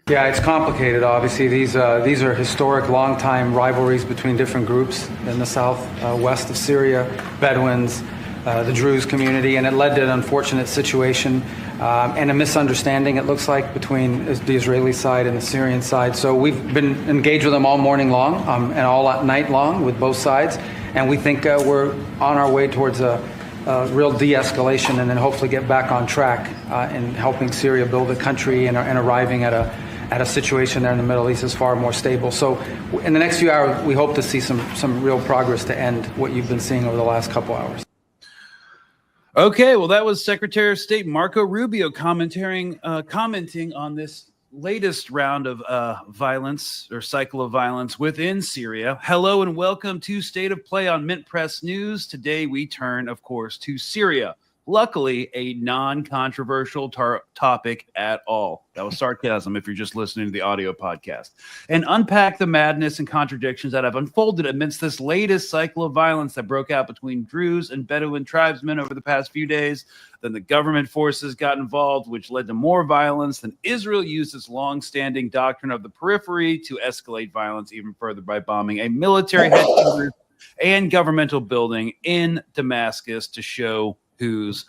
Yeah, it's complicated, obviously. These are historic, long-time rivalries between different groups in the south-west of Syria, Bedouins, the Druze community, and it led to an unfortunate situation and a misunderstanding, it looks like, between the Israeli side and the Syrian side. So we've been engaged with them all morning long and all night long with both sides, and we think we're on our way towards a real de-escalation and then hopefully get back on track in helping Syria build a country and arriving at a situation there in the Middle East is far more stable. So in the next few hours, we hope to see some real progress to end what you've been seeing over the last couple hours. Okay, well, that was Secretary of State Marco Rubio commenting on this latest round of violence or cycle of violence within Syria. Hello and welcome to State of Play on MintPress News. Today we turn, of course, to Syria. Luckily, a non-controversial topic at all. That was sarcasm if you're just listening to the audio podcast. And unpack the madness and contradictions that have unfolded amidst this latest cycle of violence that broke out between Druze and Bedouin tribesmen over the past few days. Then the government forces got involved, which led to more violence. Then Israel used its long-standing doctrine of the periphery to escalate violence even further by bombing a military headquarters and governmental building in Damascus to show who's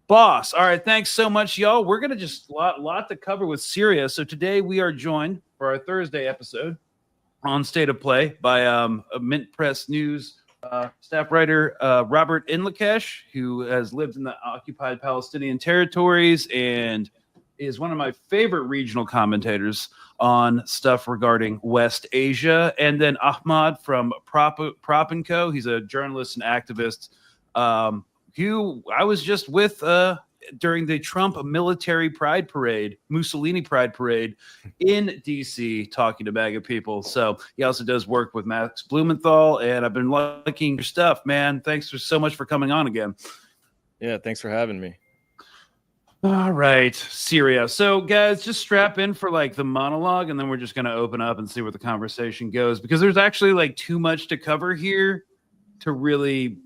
boss. All right, thanks so much, y'all. We're going to just lot to cover with Syria. So today we are joined for our Thursday episode on State of Play by a MintPress News staff writer, Robert Inkalesh, who has lived in the occupied Palestinian territories and is one of my favorite regional commentators on stuff regarding West Asia. And then Ahmad from Prop & Co. He's a journalist and activist who I was just with during the Trump military pride parade, Mussolini pride parade in D.C., talking to MAGA people. So he also does work with Max Blumenthal, and I've been liking your stuff, man. Thanks so much for coming on again. Yeah, thanks for having me. All right, Syria. So, guys, just strap in for like the monologue, and then we're just going to open up and see where the conversation goes, because there's actually like too much to cover here to really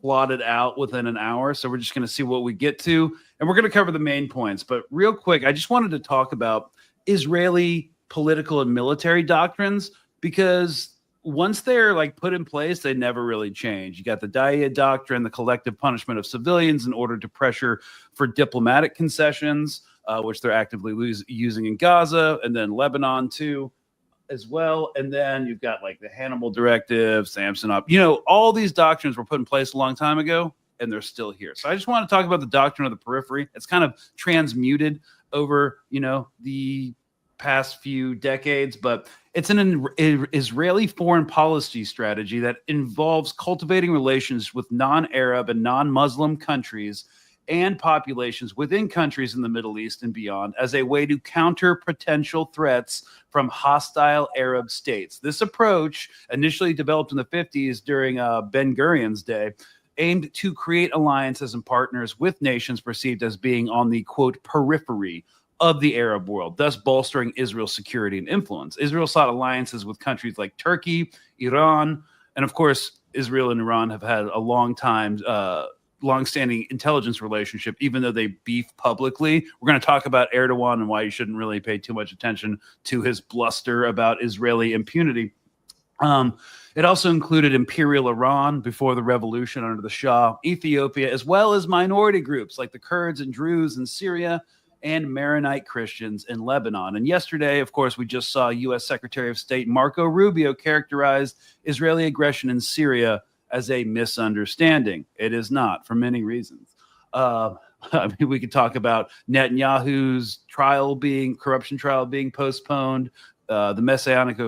plotted out within an hour. So we're just going to see what we get to, and we're going to cover the main points. But real quick, I just wanted to talk about Israeli political and military doctrines, because once they're like put in place, they never really change. You got the Da'iya doctrine, the collective punishment of civilians in order to pressure for diplomatic concessions, which they're actively using in Gaza, and then Lebanon too, as well. And then you've got like the Hannibal Directive, Samson Up, all these doctrines were put in place a long time ago, and they're still here. So I just want to talk about the doctrine of the periphery. It's kind of transmuted over, the past few decades, but it's an Israeli foreign policy strategy that involves cultivating relations with non-Arab and non-Muslim countries and populations within countries in the Middle East and beyond as a way to counter potential threats from hostile Arab states. This approach, initially developed in the 50s during Ben-Gurion's day, aimed to create alliances and partners with nations perceived as being on the, quote, periphery of the Arab world, thus bolstering Israel's security and influence. Israel sought alliances with countries like Turkey, Iran, and of course, Israel and Iran have had a long-standing intelligence relationship, even though they beef publicly. We're going to talk about Erdogan and why you shouldn't really pay too much attention to his bluster about Israeli impunity. It also included imperial Iran before the revolution under the Shah, Ethiopia, as well as minority groups like the Kurds and Druze in Syria and Maronite Christians in Lebanon. And yesterday, of course, we just saw U.S. Secretary of State Marco Rubio characterized Israeli aggression in Syria as a misunderstanding. It is not, for many reasons. We could talk about Netanyahu's corruption trial being postponed, the messianic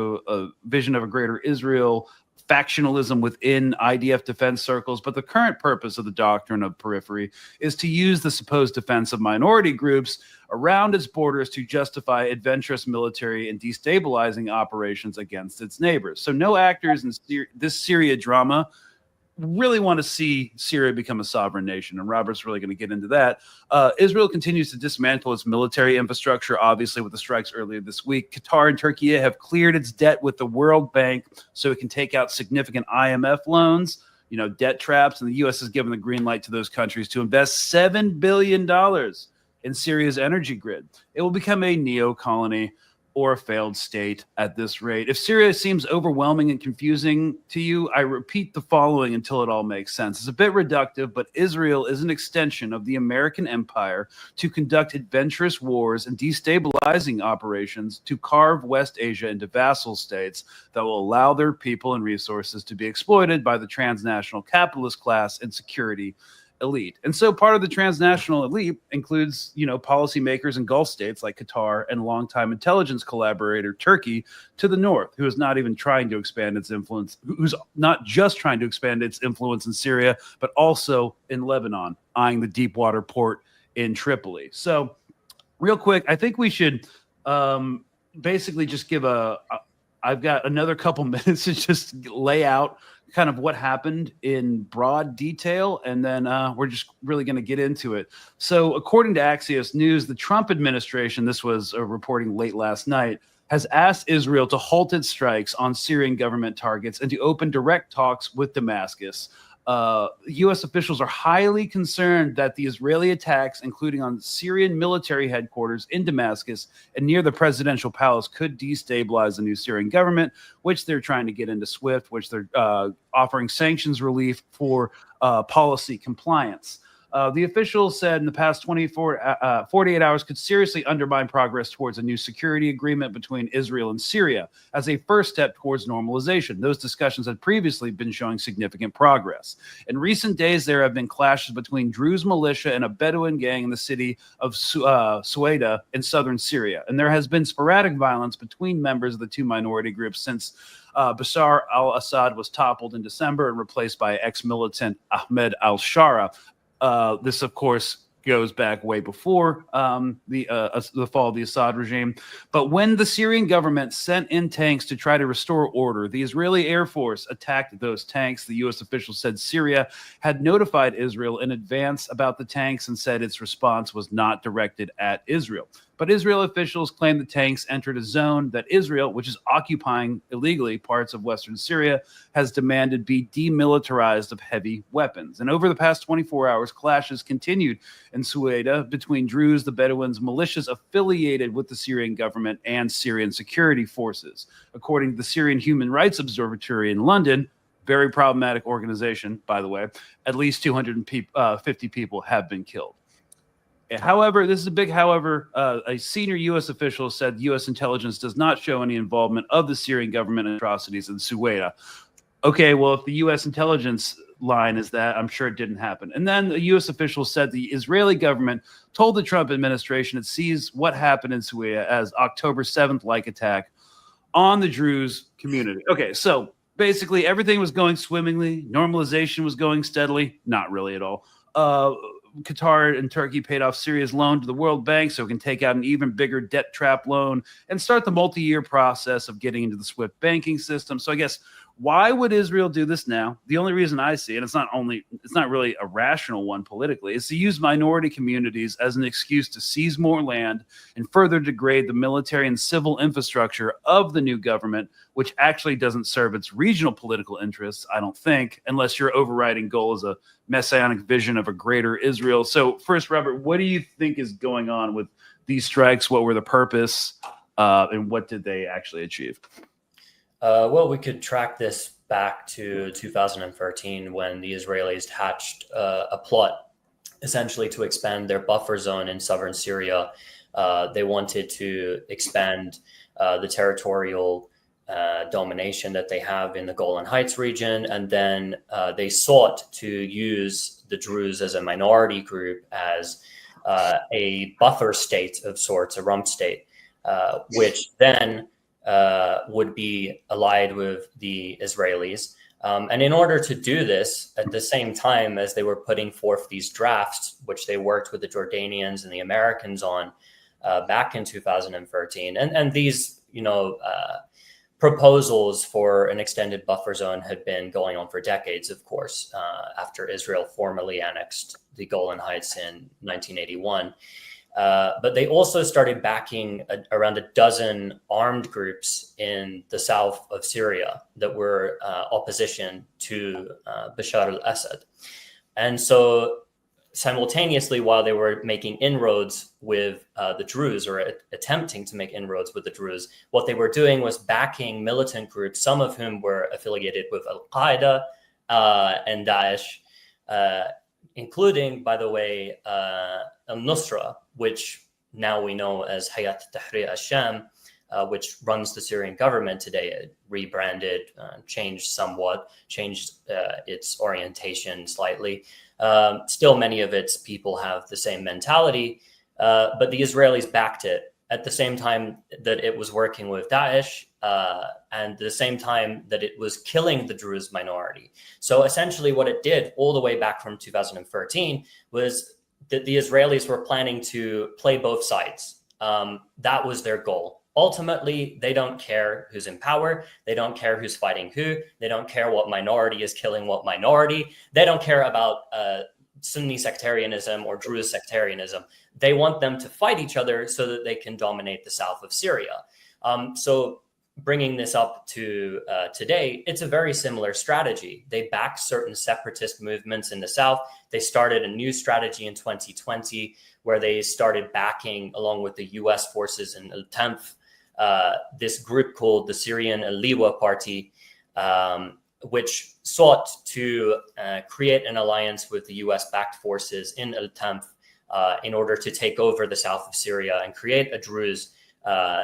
vision of a greater Israel, factionalism within IDF defense circles. But the current purpose of the doctrine of periphery is to use the supposed defense of minority groups around its borders to justify adventurous military and destabilizing operations against its neighbors. So no actors in this Syria drama really want to see Syria become a sovereign nation, and Robert's really going to get into that. Israel continues to dismantle its military infrastructure, obviously with the strikes earlier this week. Qatar and Turkey have cleared its debt with the World Bank so it can take out significant IMF loans, debt traps, and the U.S. has given the green light to those countries to invest $7 billion in Syria's energy grid. It will become a neo-colony or a failed state at this rate. If Syria seems overwhelming and confusing to you, I repeat the following until it all makes sense. It's a bit reductive, but Israel is an extension of the American empire to conduct adventurous wars and destabilizing operations to carve West Asia into vassal states that will allow their people and resources to be exploited by the transnational capitalist class and security elite. And so part of the transnational elite includes, policymakers in Gulf states like Qatar and longtime intelligence collaborator Turkey to the north, who is not even trying to expand its influence, who's not just trying to expand its influence in Syria, but also in Lebanon, eyeing the deep water port in Tripoli. So real quick, I think we should basically just give I've got another couple minutes to just lay out kind of what happened in broad detail, and then we're just really going to get into it. So according to Axios News, the Trump administration, this was reporting late last night, has asked Israel to halt its strikes on Syrian government targets and to open direct talks with Damascus. U.S. officials are highly concerned that the Israeli attacks, including on Syrian military headquarters in Damascus and near the presidential palace, could destabilize the new Syrian government, which they're trying to get into SWIFT, which they're offering sanctions relief for policy compliance. The officials said in the past 48 hours could seriously undermine progress towards a new security agreement between Israel and Syria as a first step towards normalization. Those discussions had previously been showing significant progress. In recent days, there have been clashes between Druze militia and a Bedouin gang in the city of Suwayda in southern Syria. And there has been sporadic violence between members of the two minority groups since Bashar al-Assad was toppled in December and replaced by ex-militant Ahmad al-Shara. This, of course, goes back way before the fall of the Assad regime. But when the Syrian government sent in tanks to try to restore order, the Israeli Air Force attacked those tanks. The U.S. official said Syria had notified Israel in advance about the tanks and said its response was not directed at Israel. But Israel officials claim the tanks entered a zone that Israel, which is occupying illegally parts of western Syria, has demanded be demilitarized of heavy weapons. And over the past 24 hours, clashes continued in Suwayda between Druze, the Bedouins, militias affiliated with the Syrian government, and Syrian security forces. According to the Syrian Human Rights Observatory in London, very problematic organization, by the way, at least 250 people have been killed. However, this is a big however. A senior U.S. official said U.S. intelligence does not show any involvement of the Syrian government in atrocities in Suwayda. Okay, well, if the U.S. intelligence line is that, I'm sure it didn't happen. And then the U.S. official said the Israeli government told the Trump administration it sees what happened in Suwayda as October 7th-like attack on the Druze community. Okay, so basically everything was going swimmingly. Normalization was going steadily. Not really at all. Qatar and Turkey paid off Syria's loan to the World Bank so it can take out an even bigger debt trap loan and start the multi-year process of getting into the SWIFT banking system. So I guess, why would Israel do this now? The only reason I see, and it's not really a rational one politically, is to use minority communities as an excuse to seize more land and further degrade the military and civil infrastructure of the new government, which actually doesn't serve its regional political interests, I don't think, unless your overriding goal is a messianic vision of a greater Israel. So first, Robert, what do you think is going on with these strikes? What were the purpose, and what did they actually achieve? Well, we could track this back to 2013 when the Israelis hatched a plot essentially to expand their buffer zone in southern Syria. They wanted to expand the territorial domination that they have in the Golan Heights region. And then they sought to use the Druze as a minority group as a buffer state of sorts, a rump state, which then would be allied with the Israelis. And in order to do this, at the same time as they were putting forth these drafts, which they worked with the Jordanians and the Americans on back in 2013, and these, proposals for an extended buffer zone had been going on for decades, of course, after Israel formally annexed the Golan Heights in 1981. But they also started backing around a dozen armed groups in the south of Syria that were opposition to Bashar al-Assad. And so simultaneously, while they were making inroads with the Druze, or attempting to make inroads with the Druze, what they were doing was backing militant groups, some of whom were affiliated with Al-Qaeda and Daesh, including, by the way, al-Nusra, which now we know as Hayat Tahrir al-Sham, which runs the Syrian government today. It rebranded, changed somewhat, changed its orientation slightly. Still, many of its people have the same mentality, but the Israelis backed it at the same time that it was working with Daesh, and the same time that it was killing the Druze minority. So essentially what it did all the way back from 2013 was that the Israelis were planning to play both sides. That was their goal. Ultimately, they don't care who's in power. They don't care who's fighting who. They don't care what minority is killing what minority. They don't care about Sunni sectarianism or Druze sectarianism. They want them to fight each other so that they can dominate the south of Syria. So bringing this up to today, it's a very similar strategy. They back certain separatist movements in the south. They started a new strategy in 2020 where they started backing, along with the US forces in Al-Tanf, this group called the Syrian Al-Liwa Party, which sought to create an alliance with the US-backed forces in Al-Tanf in order to take over the south of Syria and create a Druze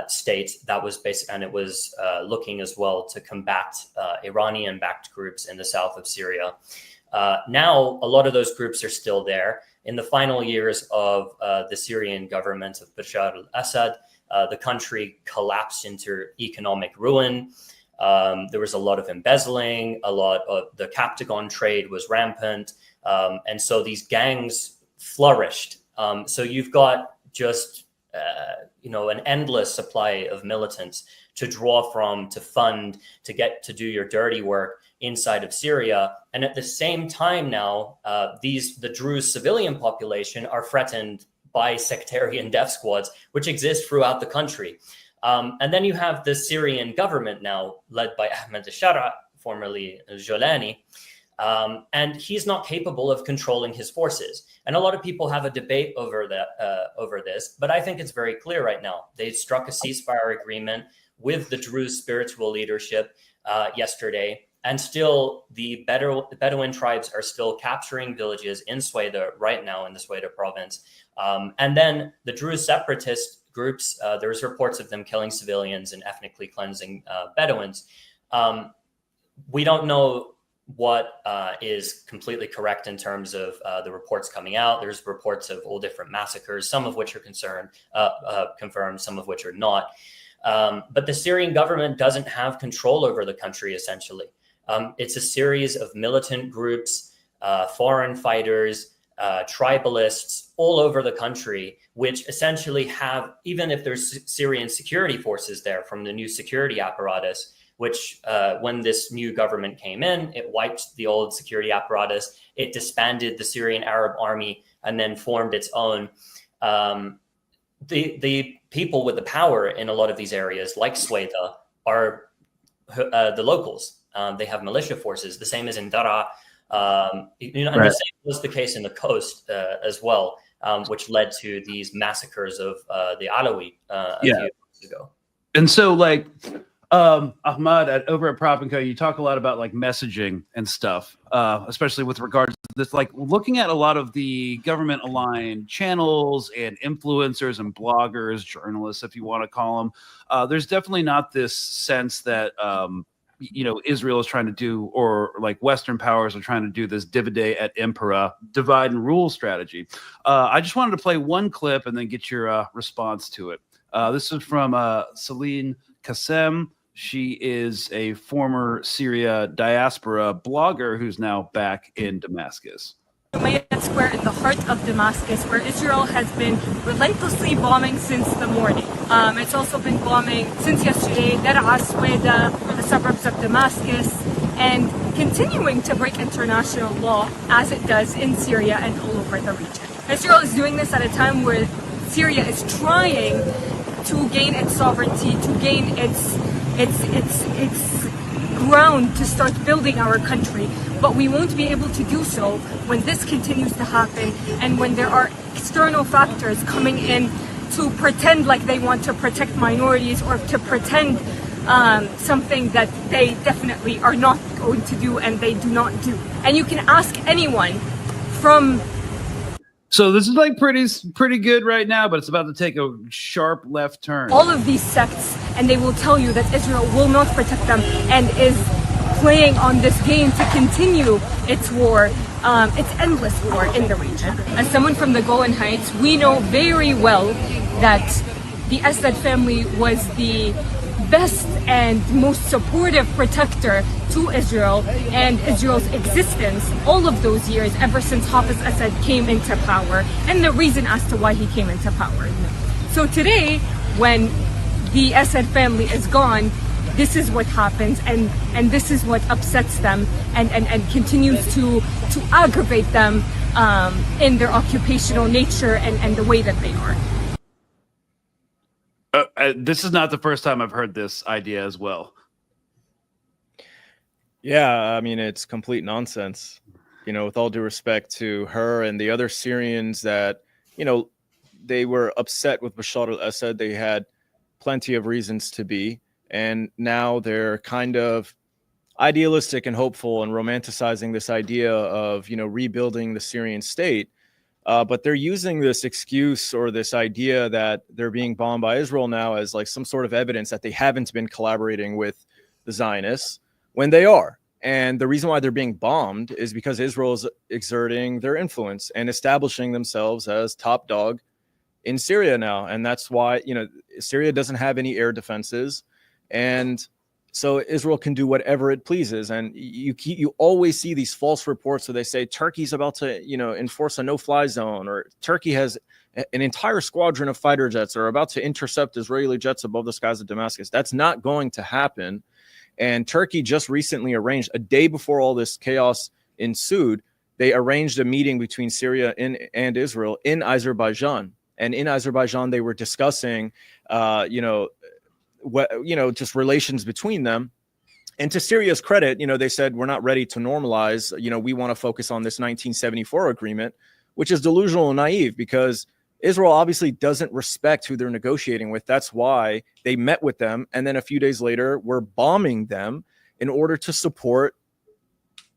state that was basic, and it was looking as well to combat Iranian-backed groups in the south of Syria. Now, a lot of those groups are still there. In the final years of the Syrian government of Bashar al-Assad, the country collapsed into economic ruin. There was a lot of embezzling, a lot of the Captagon trade was rampant. And so these gangs flourished. So you've got just, an endless supply of militants to draw from, to fund, to get to do your dirty work inside of Syria. And at the same time now, the Druze civilian population are threatened by sectarian death squads, which exist throughout the country. And then you have the Syrian government now, led by Ahmad al-Shara, formerly Jolani, and he's not capable of controlling his forces. And a lot of people have a debate over this, but I think it's very clear right now. They struck a ceasefire agreement with the Druze spiritual leadership yesterday, and still the Bedouin tribes are still capturing villages in Suwayda right now, in the Suwayda province. And then the Druze separatist groups, there's reports of them killing civilians and ethnically cleansing Bedouins. We don't know what is completely correct in terms of the reports coming out. There's reports of all different massacres, some of which are confirmed, some of which are not. But the Syrian government doesn't have control over the country, essentially. It's a series of militant groups, foreign fighters, tribalists all over the country, which essentially have, even if there's Syrian security forces there from the new security apparatus, which when this new government came in, it wiped the old security apparatus, it disbanded the Syrian Arab army, and then formed its own. The people with the power in a lot of these areas, like Suwayda, are the locals. They have militia forces, the same as in Dara. And the same was the case in the coast as well, which led to these massacres of the Alawi a few years ago. And so, Ahmad, over at Prop & Co, you talk a lot about messaging and stuff, especially with regards to this, looking at a lot of the government aligned channels and influencers and bloggers, journalists, if you want to call them. There's definitely not this sense that, Israel is trying to do, or Western powers are trying to do this divide et impera, divide and rule strategy. I just wanted to play one clip and then get your response to it. This is from Celine Kassem. She is a former Syria diaspora blogger who's now back in Damascus. Umayyad Square in the heart of Damascus, where Israel has been relentlessly bombing since the morning. It's also been bombing since yesterday, Dar'a, Suwayda, the suburbs of Damascus, and continuing to break international law as it does in Syria and all over the region. Israel is doing this at a time where Syria is trying to gain its sovereignty, to gain its ground to start building our country. But we won't be able to do so when this continues to happen and when there are external factors coming in to pretend like they want to protect minorities or to pretend something that they definitely are not going to do and they do not do. And you can ask anyone from... So this is like pretty good right now, but it's about to take a sharp left turn. all of these sects, and they will tell you that Israel will not protect them and is playing on this game to continue its war, its endless war in the region. As someone from the Golan Heights, we know very well that the Assad family was the best and most supportive protector to Israel and Israel's existence all of those years, ever since Hafiz Assad came into power, and the reason as to why he came into power. So today, when the Assad family is gone, this is what happens, and this is what upsets them and continues to aggravate them in their occupational nature and the way that they are. This is not the first time I've heard this idea as well. Yeah, I mean, it's complete nonsense, you know, with all due respect to her and the other Syrians that, you know, they were upset with Bashar al-Assad. They had plenty of reasons to be. And now they're kind of idealistic and hopeful and romanticizing this idea of, you know, rebuilding the Syrian state. But they're using this excuse or this idea that they're being bombed by Israel now as like some sort of evidence that they haven't been collaborating with the Zionists when they are. And the reason why they're being bombed is because Israel is exerting their influence and establishing themselves as top dog in Syria now. And that's why, you know, Syria doesn't have any air defenses. And so Israel can do whatever it pleases. And you always see these false reports where they say Turkey's about to, you know, enforce a no-fly zone, or Turkey has an entire squadron of fighter jets are about to intercept Israeli jets above the skies of Damascus. That's not going to happen. And Turkey just recently arranged, a day before all this chaos ensued, they arranged a meeting between Syria and Israel in Azerbaijan. And in Azerbaijan, they were discussing, just relations between them. And to Syria's credit, you know, they said, we're not ready to normalize. You know, we want to focus on this 1974 agreement, which is delusional and naive because Israel obviously doesn't respect who they're negotiating with. That's why they met with them. And then a few days later, we're bombing them in order to support,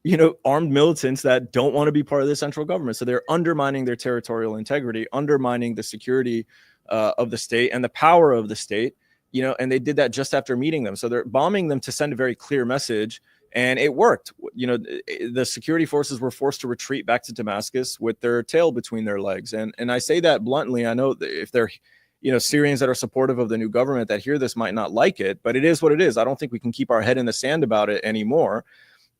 you know, armed militants that don't want to be part of the central government. So they're undermining their territorial integrity, undermining the security of the state and the power of the state. You know, and they did that just after meeting them. So they're bombing them to send a very clear message. And it worked. You know, the security forces were forced to retreat back to Damascus with their tail between their legs. And I say that bluntly. I know if they're, you know, Syrians that are supportive of the new government that hear this might not like it, but it is what it is. I don't think we can keep our head in the sand about it anymore.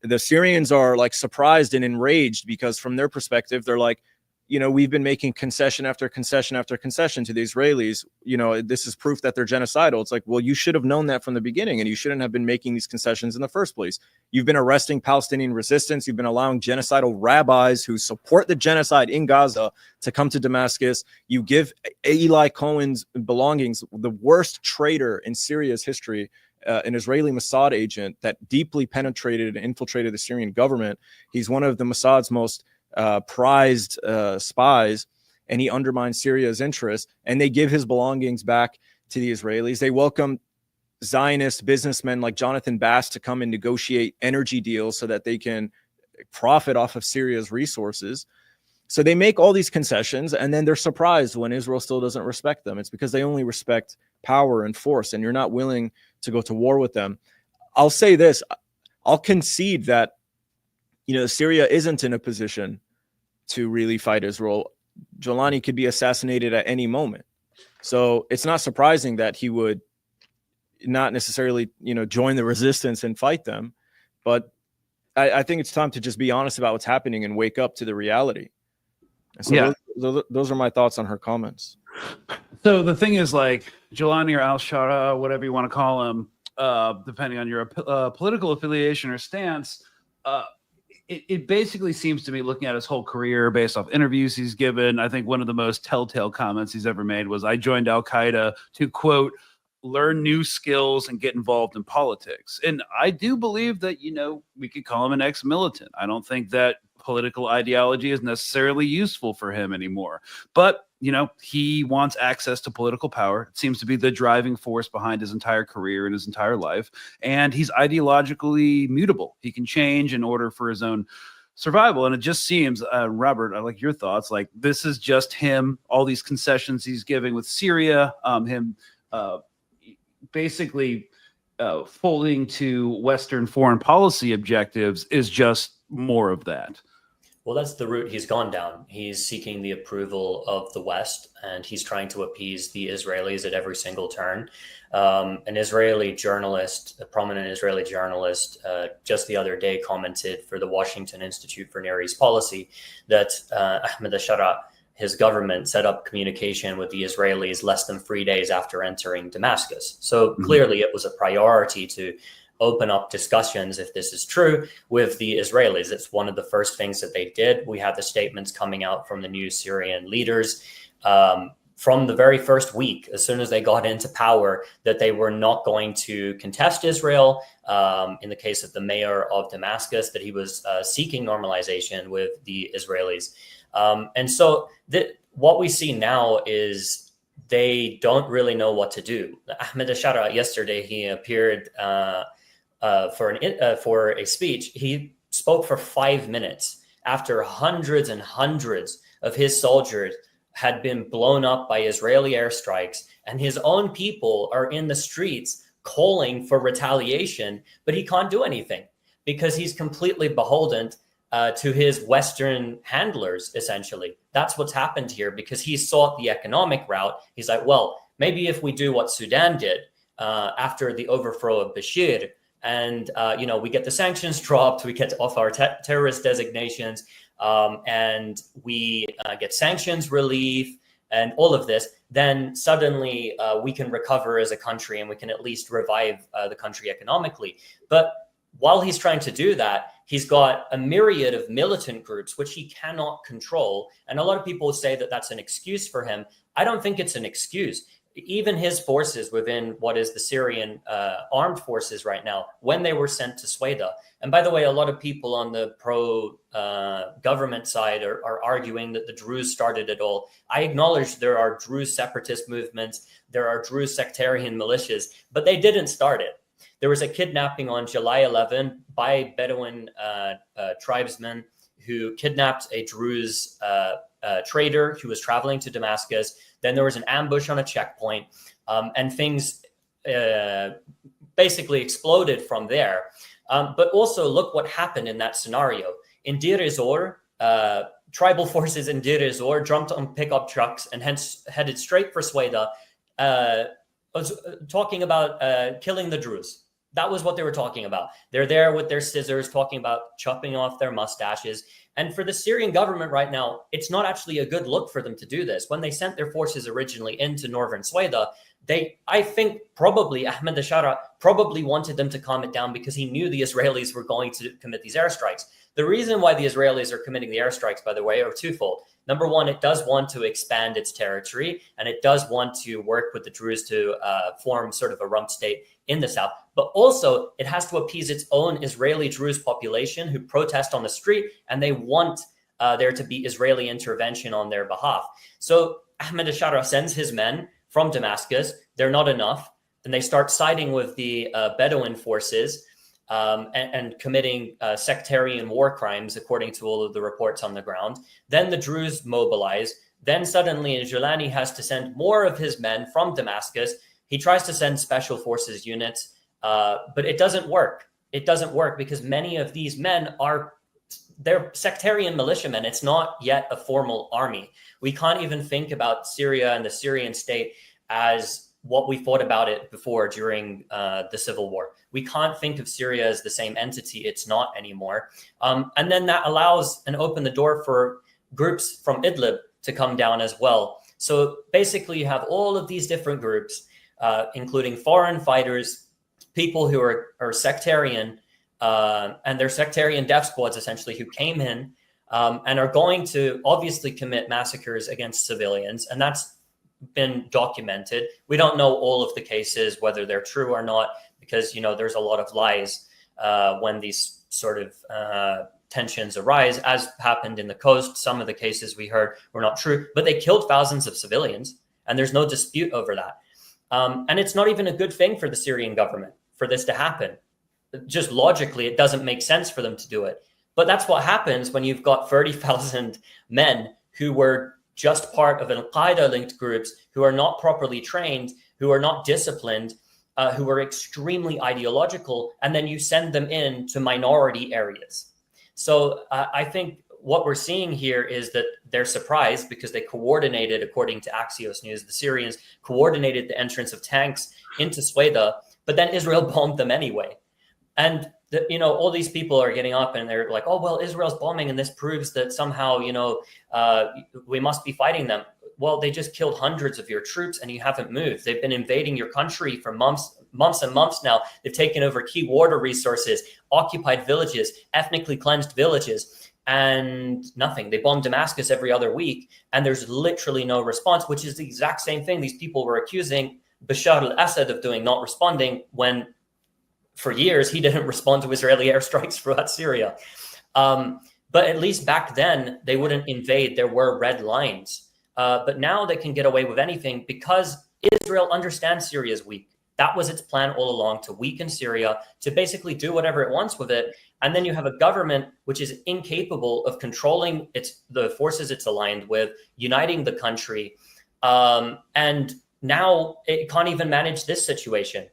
The Syrians are like surprised and enraged because from their perspective, they're like, you know, we've been making concession after concession after concession to the Israelis. You know, this is proof that they're genocidal. It's like, well, you should have known that from the beginning and you shouldn't have been making these concessions in the first place. You've been arresting Palestinian resistance. You've been allowing genocidal rabbis who support the genocide in Gaza to come to Damascus. You give Eli Cohen's belongings, the worst traitor in Syria's history, an Israeli Mossad agent that deeply penetrated and infiltrated the Syrian government. He's one of the Mossad's most prized spies, and he undermines Syria's interests, and they give his belongings back to the Israelis. They welcome Zionist businessmen like Jonathan Bass to come and negotiate energy deals so that they can profit off of Syria's resources. So they make all these concessions, and then they're surprised when Israel still doesn't respect them. It's because they only respect power and force, and you're not willing to go to war with them. I'll say this, I'll concede that, you know, Syria isn't in a position to really fight Israel. Jolani could be assassinated at any moment. So it's not surprising that he would not necessarily, you know, join the resistance and fight them. But I think it's time to just be honest about what's happening and wake up to the reality. And so yeah, those are my thoughts on her comments. So the thing is, like, Jolani or Al-Shara, whatever you want to call him, depending on your political affiliation or stance, it basically seems to me, looking at his whole career based off interviews he's given, I think one of the most telltale comments he's ever made was, I joined Al-Qaeda to, quote, learn new skills and get involved in politics. And I do believe that, we could call him an ex-militant. I don't think that political ideology is necessarily useful for him anymore. But, he wants access to political power. It seems to be the driving force behind his entire career and his entire life. And he's ideologically mutable. He can change in order for his own survival. And it just seems, Robert, I like your thoughts, like this is just him, all these concessions he's giving with Syria, him basically folding to Western foreign policy objectives is just more of that. Well, that's the route he's gone down. He's seeking the approval of the West, and he's trying to appease the Israelis at every single turn. An Israeli journalist, a prominent Israeli journalist, just the other day commented for the Washington Institute for Near East Policy that Ahmad al-Shara, his government, set up communication with the Israelis less than 3 days after entering Damascus. So clearly it was a priority to open up discussions, if this is true, with the Israelis. It's one of the first things that they did. We had the statements coming out from the new Syrian leaders from the very first week, as soon as they got into power, that they were not going to contest Israel. In the case of the mayor of Damascus, that he was seeking normalization with the Israelis. And so what we see now is they don't really know what to do. Ahmad al-Shara, yesterday, he appeared for a speech. He spoke for 5 minutes after hundreds and hundreds of his soldiers had been blown up by Israeli airstrikes, and his own people are in the streets calling for retaliation, but he can't do anything because he's completely beholden to his Western handlers, essentially. That's what's happened here, because he sought the economic route. He's like, well, maybe if we do what Sudan did after the overthrow of Bashir, and we get the sanctions dropped, we get off our terrorist designations, and we get sanctions relief and all of this, then suddenly we can recover as a country and we can at least revive the country economically. But while he's trying to do that, he's got a myriad of militant groups which he cannot control. And a lot of people say that that's an excuse for him. I don't think it's an excuse. Even his forces within what is the Syrian armed forces right now, when they were sent to Suwayda. And by the way, a lot of people on the pro-government side are arguing that the Druze started it all. I acknowledge there are Druze separatist movements, there are Druze sectarian militias, but they didn't start it. There was a kidnapping on July 11 by Bedouin tribesmen who kidnapped a Druze trader who was traveling to Damascus. Then there was an ambush on a checkpoint, and things basically exploded from there. But also look what happened in that scenario. In Deir ez-Zor, tribal forces in Deir ez-Zor jumped on pickup trucks and hence headed straight for Suwayda, talking about killing the Druze. That was what they were talking about. They're there with their scissors talking about chopping off their mustaches. And for the Syrian government right now, it's not actually a good look for them to do this. When they sent their forces originally into northern Suwayda, I think probably Ahmad al-Shara probably wanted them to calm it down because he knew the Israelis were going to commit these airstrikes. The reason why the Israelis are committing the airstrikes, by the way, are twofold. Number one, it does want to expand its territory, and it does want to work with the Druze to form sort of a rump state in the south. But also, it has to appease its own Israeli Druze population who protest on the street, and they want there to be Israeli intervention on their behalf. So Ahmad al-Shara sends his men from Damascus. They're not enough. Then they start siding with the Bedouin forces and committing sectarian war crimes, according to all of the reports on the ground. Then the Druze mobilize. Then suddenly Jilani has to send more of his men from Damascus. He tries to send special forces units, but it doesn't work. It doesn't work because many of these men they're sectarian militiamen. It's not yet a formal army. We can't even think about Syria and the Syrian state as what we thought about it before during the civil war. We can't think of Syria as the same entity. It's not anymore. And then that allows and open the door for groups from Idlib to come down as well. So basically you have all of these different groups, including foreign fighters, people who are sectarian, and they're sectarian death squads, essentially, who came in and are going to obviously commit massacres against civilians. And that's been documented. We don't know all of the cases, whether they're true or not, because, there's a lot of lies when these sort of tensions arise, as happened in the coast. Some of the cases we heard were not true, but they killed thousands of civilians, and there's no dispute over that. And it's not even a good thing for the Syrian government for this to happen. Just logically, it doesn't make sense for them to do it. But that's what happens when you've got 30,000 men who were just part of Al-Qaeda-linked groups, who are not properly trained, who are not disciplined, who are extremely ideological, and then you send them into minority areas. So I think what we're seeing here is that they're surprised because they coordinated, according to Axios News, the Syrians coordinated the entrance of tanks into Suwayda, but then Israel bombed them anyway. And all these people are getting up and they're like, oh, well, Israel's bombing, and this proves that somehow, we must be fighting them. Well, they just killed hundreds of your troops and you haven't moved. They've been invading your country for months and months now. They've taken over key water resources, occupied villages, ethnically cleansed villages, and nothing. They bomb Damascus every other week, and there's literally no response, which is the exact same thing these people were accusing Bashar al-Assad of doing, not responding, when for years he didn't respond to Israeli airstrikes throughout Syria. But at least back then, they wouldn't invade. There were red lines. But now they can get away with anything because Israel understands Syria is weak. That was its plan all along, to weaken Syria, to basically do whatever it wants with it. And then you have a government which is incapable of controlling the forces it's aligned with, uniting the country. And now it can't even manage this situation.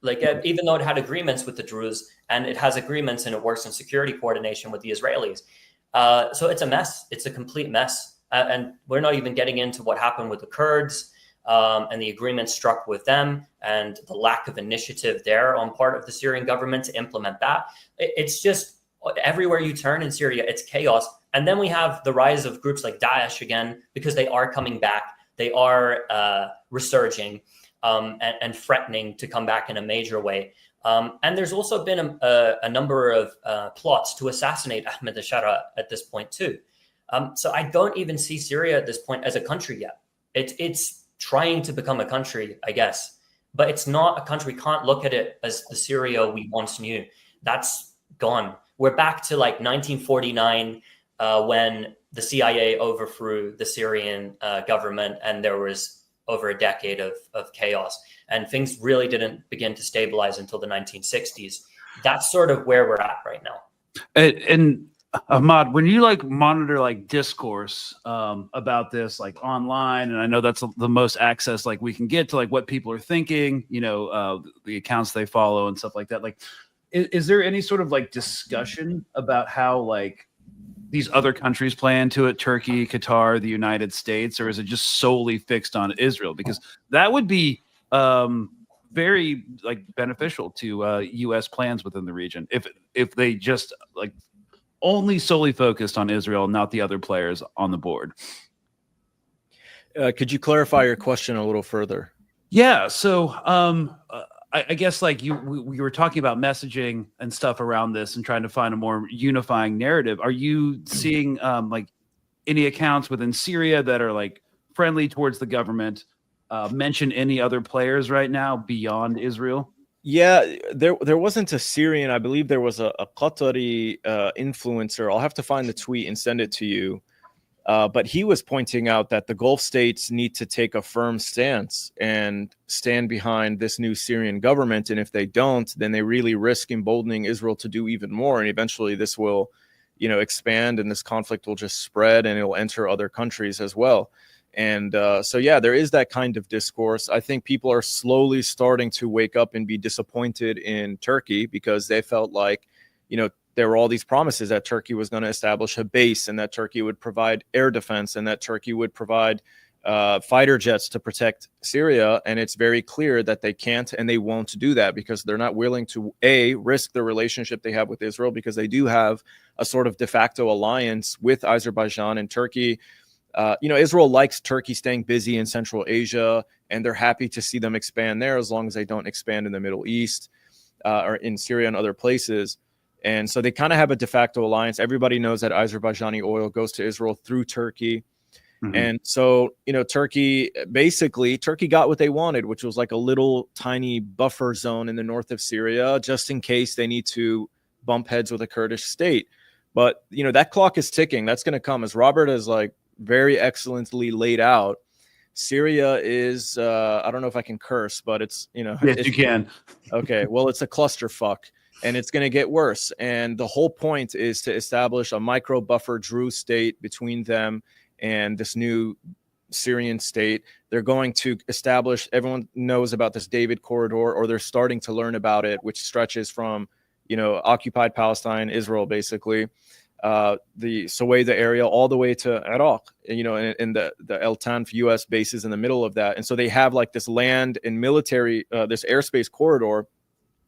Even though it had agreements with the Druze, and it has agreements and it works in security coordination with the Israelis. So it's a mess. It's a complete mess. And we're not even getting into what happened with the Kurds and the agreement struck with them and the lack of initiative there on part of the Syrian government to implement that. It's just everywhere you turn in Syria, it's chaos. And then we have the rise of groups like Daesh again, because they are coming back. They are resurging and threatening to come back in a major way. And there's also been a number of plots to assassinate Ahmad at this point too. So I don't even see Syria at this point as a country yet. It's trying to become a country, I guess, but it's not a country. We can't look at it as the Syria we once knew. That's gone. We're back to 1949 when the CIA overthrew the Syrian government, and there was over a decade of chaos, and things really didn't begin to stabilize until the 1960s. That's sort of where we're at right now. And Ahmad, when you monitor discourse about this online, and I know that's the most access we can get to what people are thinking, the accounts they follow and stuff like that. Is there any sort of discussion about how these other countries play into it, Turkey, Qatar, the United States, or is it just solely fixed on Israel? Because that would be very beneficial to U.S. plans within the region if they just only solely focused on Israel, not the other players on the board. Could you clarify your question a little further? Yeah. So I guess we were talking about messaging and stuff around this and trying to find a more unifying narrative. Are you seeing any accounts within Syria that are friendly towards the government? Mention any other players right now beyond Israel? Yeah, there wasn't a Syrian. I believe there was a Qatari influencer. I'll have to find the tweet and send it to you. But he was pointing out that the Gulf states need to take a firm stance and stand behind this new Syrian government. And if they don't, then they really risk emboldening Israel to do even more. And eventually this will, expand, and this conflict will just spread and it will enter other countries as well. And so, yeah, there is that kind of discourse. I think people are slowly starting to wake up and be disappointed in Turkey because they felt like, there were all these promises that Turkey was going to establish a base and that Turkey would provide air defense and that Turkey would provide fighter jets to protect Syria. And it's very clear that they can't and they won't do that because they're not willing to, risk the relationship they have with Israel, because they do have a sort of de facto alliance with Azerbaijan and Turkey. Israel likes Turkey staying busy in Central Asia, and they're happy to see them expand there as long as they don't expand in the Middle East or in Syria and other places. And so they kind of have a de facto alliance. Everybody knows that Azerbaijani oil goes to Israel through Turkey. And so, Turkey got what they wanted, which was like a little tiny buffer zone in the north of Syria, just in case they need to bump heads with a Kurdish state. But, that clock is ticking. That's going to come, as Robert has very excellently laid out. Syria is, I don't know if I can curse, but it's, Yes, you can. Okay. Well, it's a clusterfuck, and it's going to get worse. And the whole point is to establish a micro buffer Druze state between them and this new Syrian state. They're going to establish, everyone knows about this David corridor, or they're starting to learn about it, which stretches from, occupied Palestine, Israel, basically, the Suwayda area, all the way to Iraq, and the El Tanf US bases in the middle of that. And so they have this land and military, this airspace corridor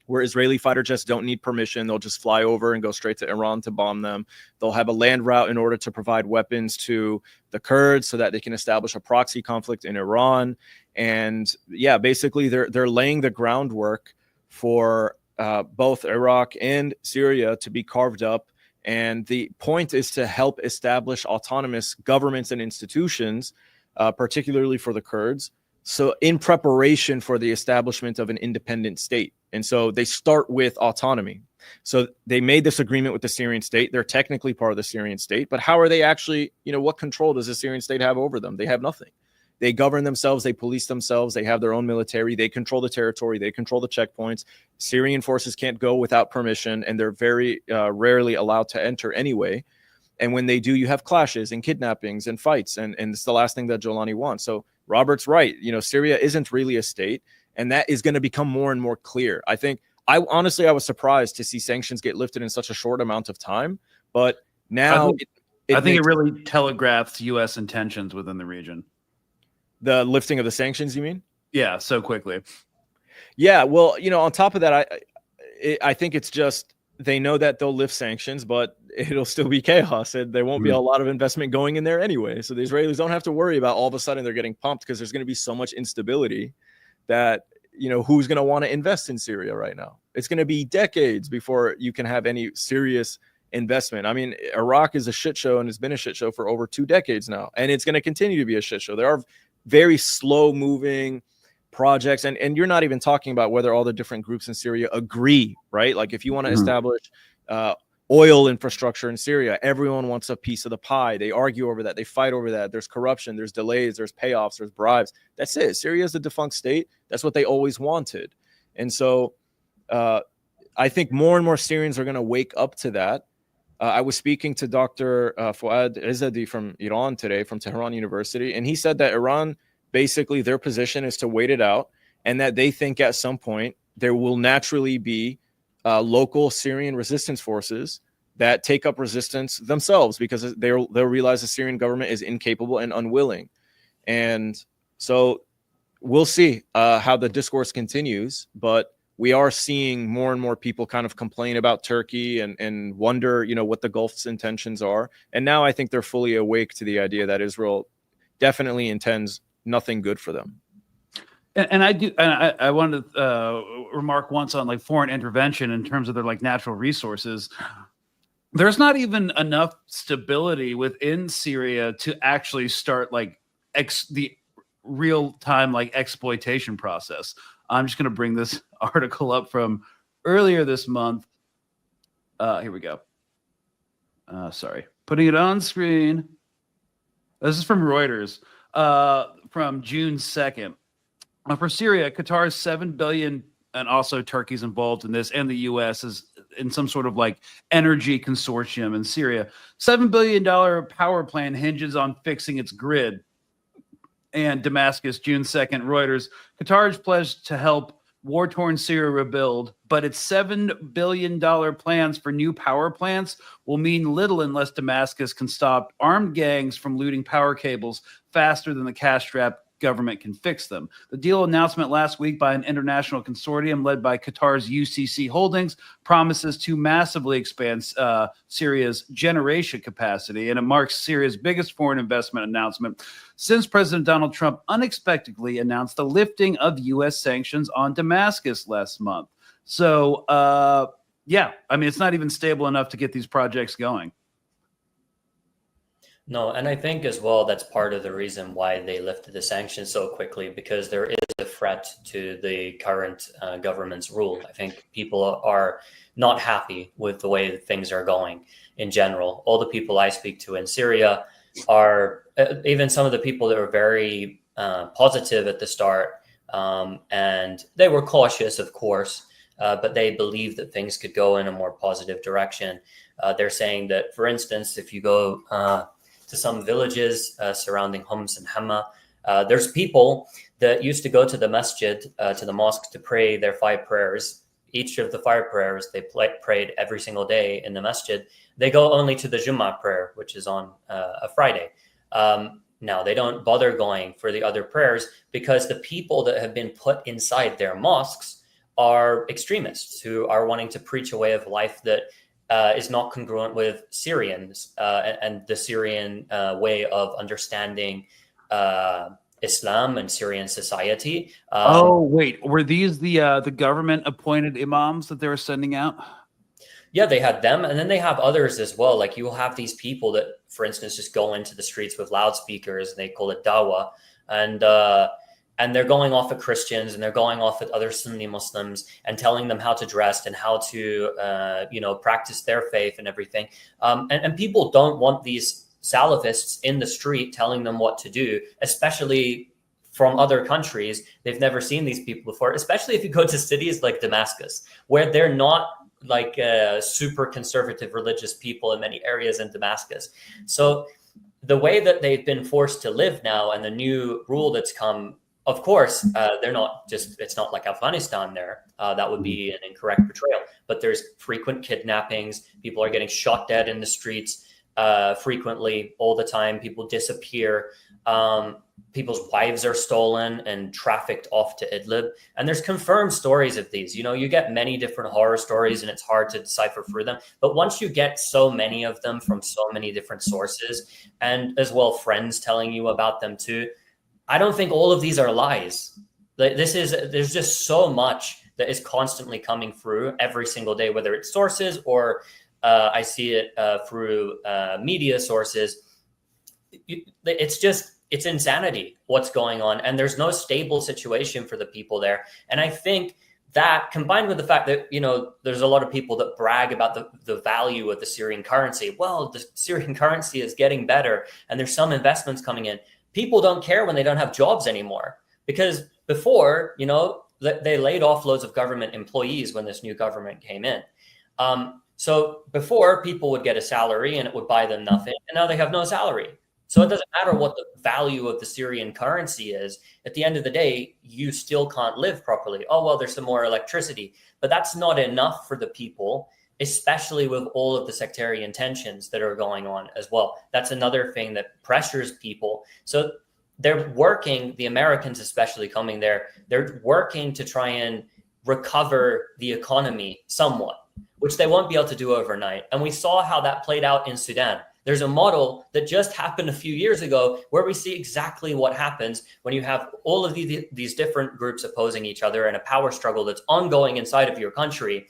where Israeli fighter jets don't need permission. They'll just fly over and go straight to Iran to bomb them. They'll have a land route in order to provide weapons to the Kurds so that they can establish a proxy conflict in Iran. And yeah, basically they're laying the groundwork for both Iraq and Syria to be carved up. And the point is to help establish autonomous governments and institutions, particularly for the Kurds, so in preparation for the establishment of an independent state. And so they start with autonomy. So they made this agreement with the Syrian state. They're technically part of the Syrian state, but how are they actually, what control does the Syrian state have over them? They have nothing. They govern themselves. They police themselves. They have their own military. They control the territory. They control the checkpoints. Syrian forces can't go without permission, and they're very rarely allowed to enter anyway. And when they do, you have clashes and kidnappings and fights. And it's the last thing that Jolani wants. So Robert's right. Syria isn't really a state, and that is going to become more and more clear. I was surprised to see sanctions get lifted in such a short amount of time, but now I think it really telegraphs U.S. intentions within the region. The lifting of the sanctions, you mean? Yeah, so quickly. Yeah, well, on top of that, I think it's just they know that they'll lift sanctions, but it'll still be chaos, and there won't be a lot of investment going in there anyway. So the Israelis don't have to worry about all of a sudden they're getting pumped, because there's going to be so much instability that, who's going to want to invest in Syria right now? It's going to be decades before you can have any serious investment. I mean, Iraq is a shit show, and it's been a shit show for over 2 decades now, and it's going to continue to be a shit show. There are very slow moving projects, and you're not even talking about whether all the different groups in Syria agree, right? Like if you want to establish oil infrastructure in Syria, everyone wants a piece of the pie. They argue over that. They fight over that. There's corruption. There's delays. There's payoffs. There's bribes. That's it. Syria is a defunct state. That's what they always wanted. And so I think more and more Syrians are going to wake up to that. I was speaking to Dr. Fouad Izzadi from Iran today, from Tehran University, and he said that Iran, basically their position is to wait it out, and that they think at some point there will naturally be local Syrian resistance forces that take up resistance themselves, because they'll realize the Syrian government is incapable and unwilling. And so we'll see how the discourse continues, but we are seeing more and more people kind of complain about Turkey and wonder, what the Gulf's intentions are. And now I think they're fully awake to the idea that Israel definitely intends nothing good for them. And I wanted to remark once on foreign intervention in terms of their natural resources. There's not even enough stability within Syria to actually start the real time exploitation process. I'm just going to bring this article up from earlier this month. Here we go. Sorry, putting it on screen. This is from Reuters from June 2nd. For Syria, Qatar's $7 billion, and also Turkey's involved in this, and the U.S. is in some sort of energy consortium in Syria. $7 billion power plan hinges on fixing its grid. And Damascus, June 2nd, Reuters, Qatar's pledged to help war-torn Syria rebuild, but its $7 billion plans for new power plants will mean little unless Damascus can stop armed gangs from looting power cables faster than the cash-strapped government can fix them. The deal announcement last week by an international consortium led by Qatar's UCC Holdings promises to massively expand Syria's generation capacity, and it marks Syria's biggest foreign investment announcement since President Donald Trump unexpectedly announced the lifting of U.S. sanctions on Damascus last month. So, it's not even stable enough to get these projects going. No, and I think as well that's part of the reason why they lifted the sanctions so quickly, because there is a threat to the current government's rule. I think people are not happy with the way that things are going in general. All the people I speak to in Syria are, even some of the people that were very positive at the start, and they were cautious, of course, but they believe that things could go in a more positive direction. They're saying that, for instance, if you go to some villages surrounding Homs and Hama, there's people that used to go to the masjid, to the mosque, to pray their 5 prayers. Each of the 5 prayers they prayed every single day in the masjid. They go only to the Jummah prayer, which is on a Friday. Now, they don't bother going for the other prayers because the people that have been put inside their mosques are extremists who are wanting to preach a way of life that is not congruent with Syrians and the Syrian way of understanding Islam and Syrian society. Oh, wait, were these the government appointed imams that they were sending out? Yeah, they had them, and then they have others as well. Like, you will have these people that, for instance, just go into the streets with loudspeakers, and they call it dawah, and they're going off at Christians, and they're going off at other Sunni Muslims and telling them how to dress and how to, practice their faith and everything. And people don't want these Salafists in the street telling them what to do, especially from other countries. They've never seen these people before, especially if you go to cities like Damascus, where they're not like super conservative religious people in many areas in Damascus. So the way that they've been forced to live now, and the new rule that's come, of course, they're not just, it's not like Afghanistan there. That would be an incorrect portrayal, but there's frequent kidnappings. People are getting shot dead in the streets frequently, all the time. People disappear. People's wives are stolen and trafficked off to Idlib. And there's confirmed stories of these. You get many different horror stories, and it's hard to decipher through them. But once you get so many of them from so many different sources, and as well friends telling you about them too, I don't think all of these are lies. There's just so much that is constantly coming through every single day, whether it's sources or I see it through media sources. It's insanity what's going on, and there's no stable situation for the people there. And I think that, combined with the fact that, there's a lot of people that brag about the value of the Syrian currency. Well, the Syrian currency is getting better, and there's some investments coming in. People don't care when they don't have jobs anymore, because before, they laid off loads of government employees when this new government came in. So before, people would get a salary and it would buy them nothing, and now they have no salary. So it doesn't matter what the value of the Syrian currency is. At the end of the day, you still can't live properly. Oh, well, there's some more electricity, but that's not enough for the people, especially with all of the sectarian tensions that are going on as well. That's another thing that pressures people. So they're working, the Americans especially coming there, they're working to try and recover the economy somewhat, which they won't be able to do overnight. And we saw how that played out in Sudan. There's a model that just happened a few years ago where we see exactly what happens when you have all of these different groups opposing each other and a power struggle that's ongoing inside of your country.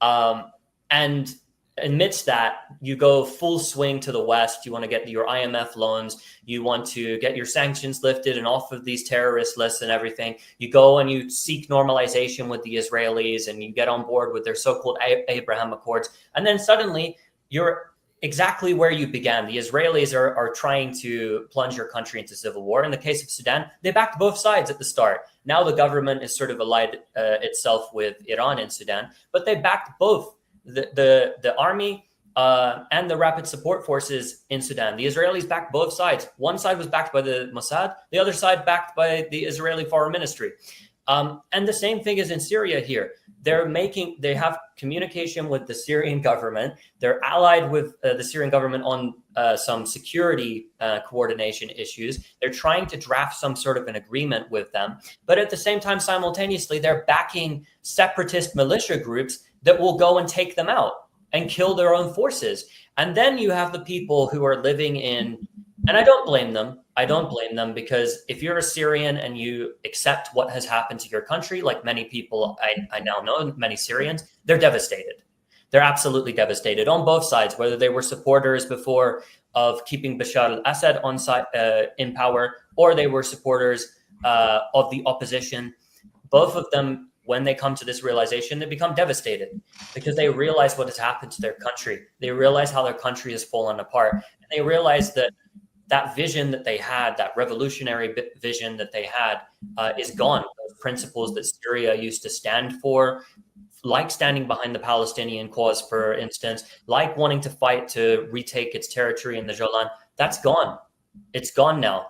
And amidst that, you go full swing to the West. You want to get your IMF loans. You want to get your sanctions lifted and off of these terrorist lists and everything. You go and you seek normalization with the Israelis, and you get on board with their so-called Abraham Accords. And then suddenly you're exactly where you began. The Israelis are trying to plunge your country into civil war. In the case of Sudan, they backed both sides at the start. Now the government is sort of allied itself with Iran in Sudan, but they backed both the army and the rapid support forces in Sudan. The Israelis backed both sides. One side was backed by the Mossad, the other side backed by the Israeli Foreign Ministry. And the same thing is in Syria here. They have communication with the Syrian government. They're allied with the Syrian government on some security coordination issues. They're trying to draft some sort of an agreement with them. But at the same time, simultaneously, they're backing separatist militia groups that will go and take them out and kill their own forces. And then you have the people who are living in, and I don't blame them. I don't blame them, because if you're a Syrian and you accept what has happened to your country, like many people I now know, many Syrians, they're devastated. They're absolutely devastated on both sides, whether they were supporters before of keeping Bashar al-Assad in power, or they were supporters of the opposition. Both of them, when they come to this realization, they become devastated because they realize what has happened to their country. They realize how their country has fallen apart. And they realize that that vision that they had, that revolutionary vision that they had, is gone. Those principles that Syria used to stand for, like standing behind the Palestinian cause, for instance, like wanting to fight to retake its territory in the Jolan, that's gone. It's gone now,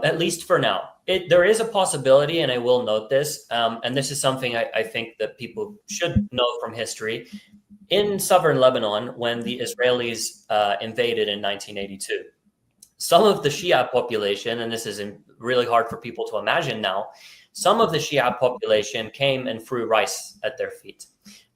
at least for now. There is a possibility, and I will note this, and this is something I think that people should know from history. In southern Lebanon, when the Israelis invaded in 1982, some of the Shia population, and this is really hard for people to imagine now, some of the Shia population came and threw rice at their feet.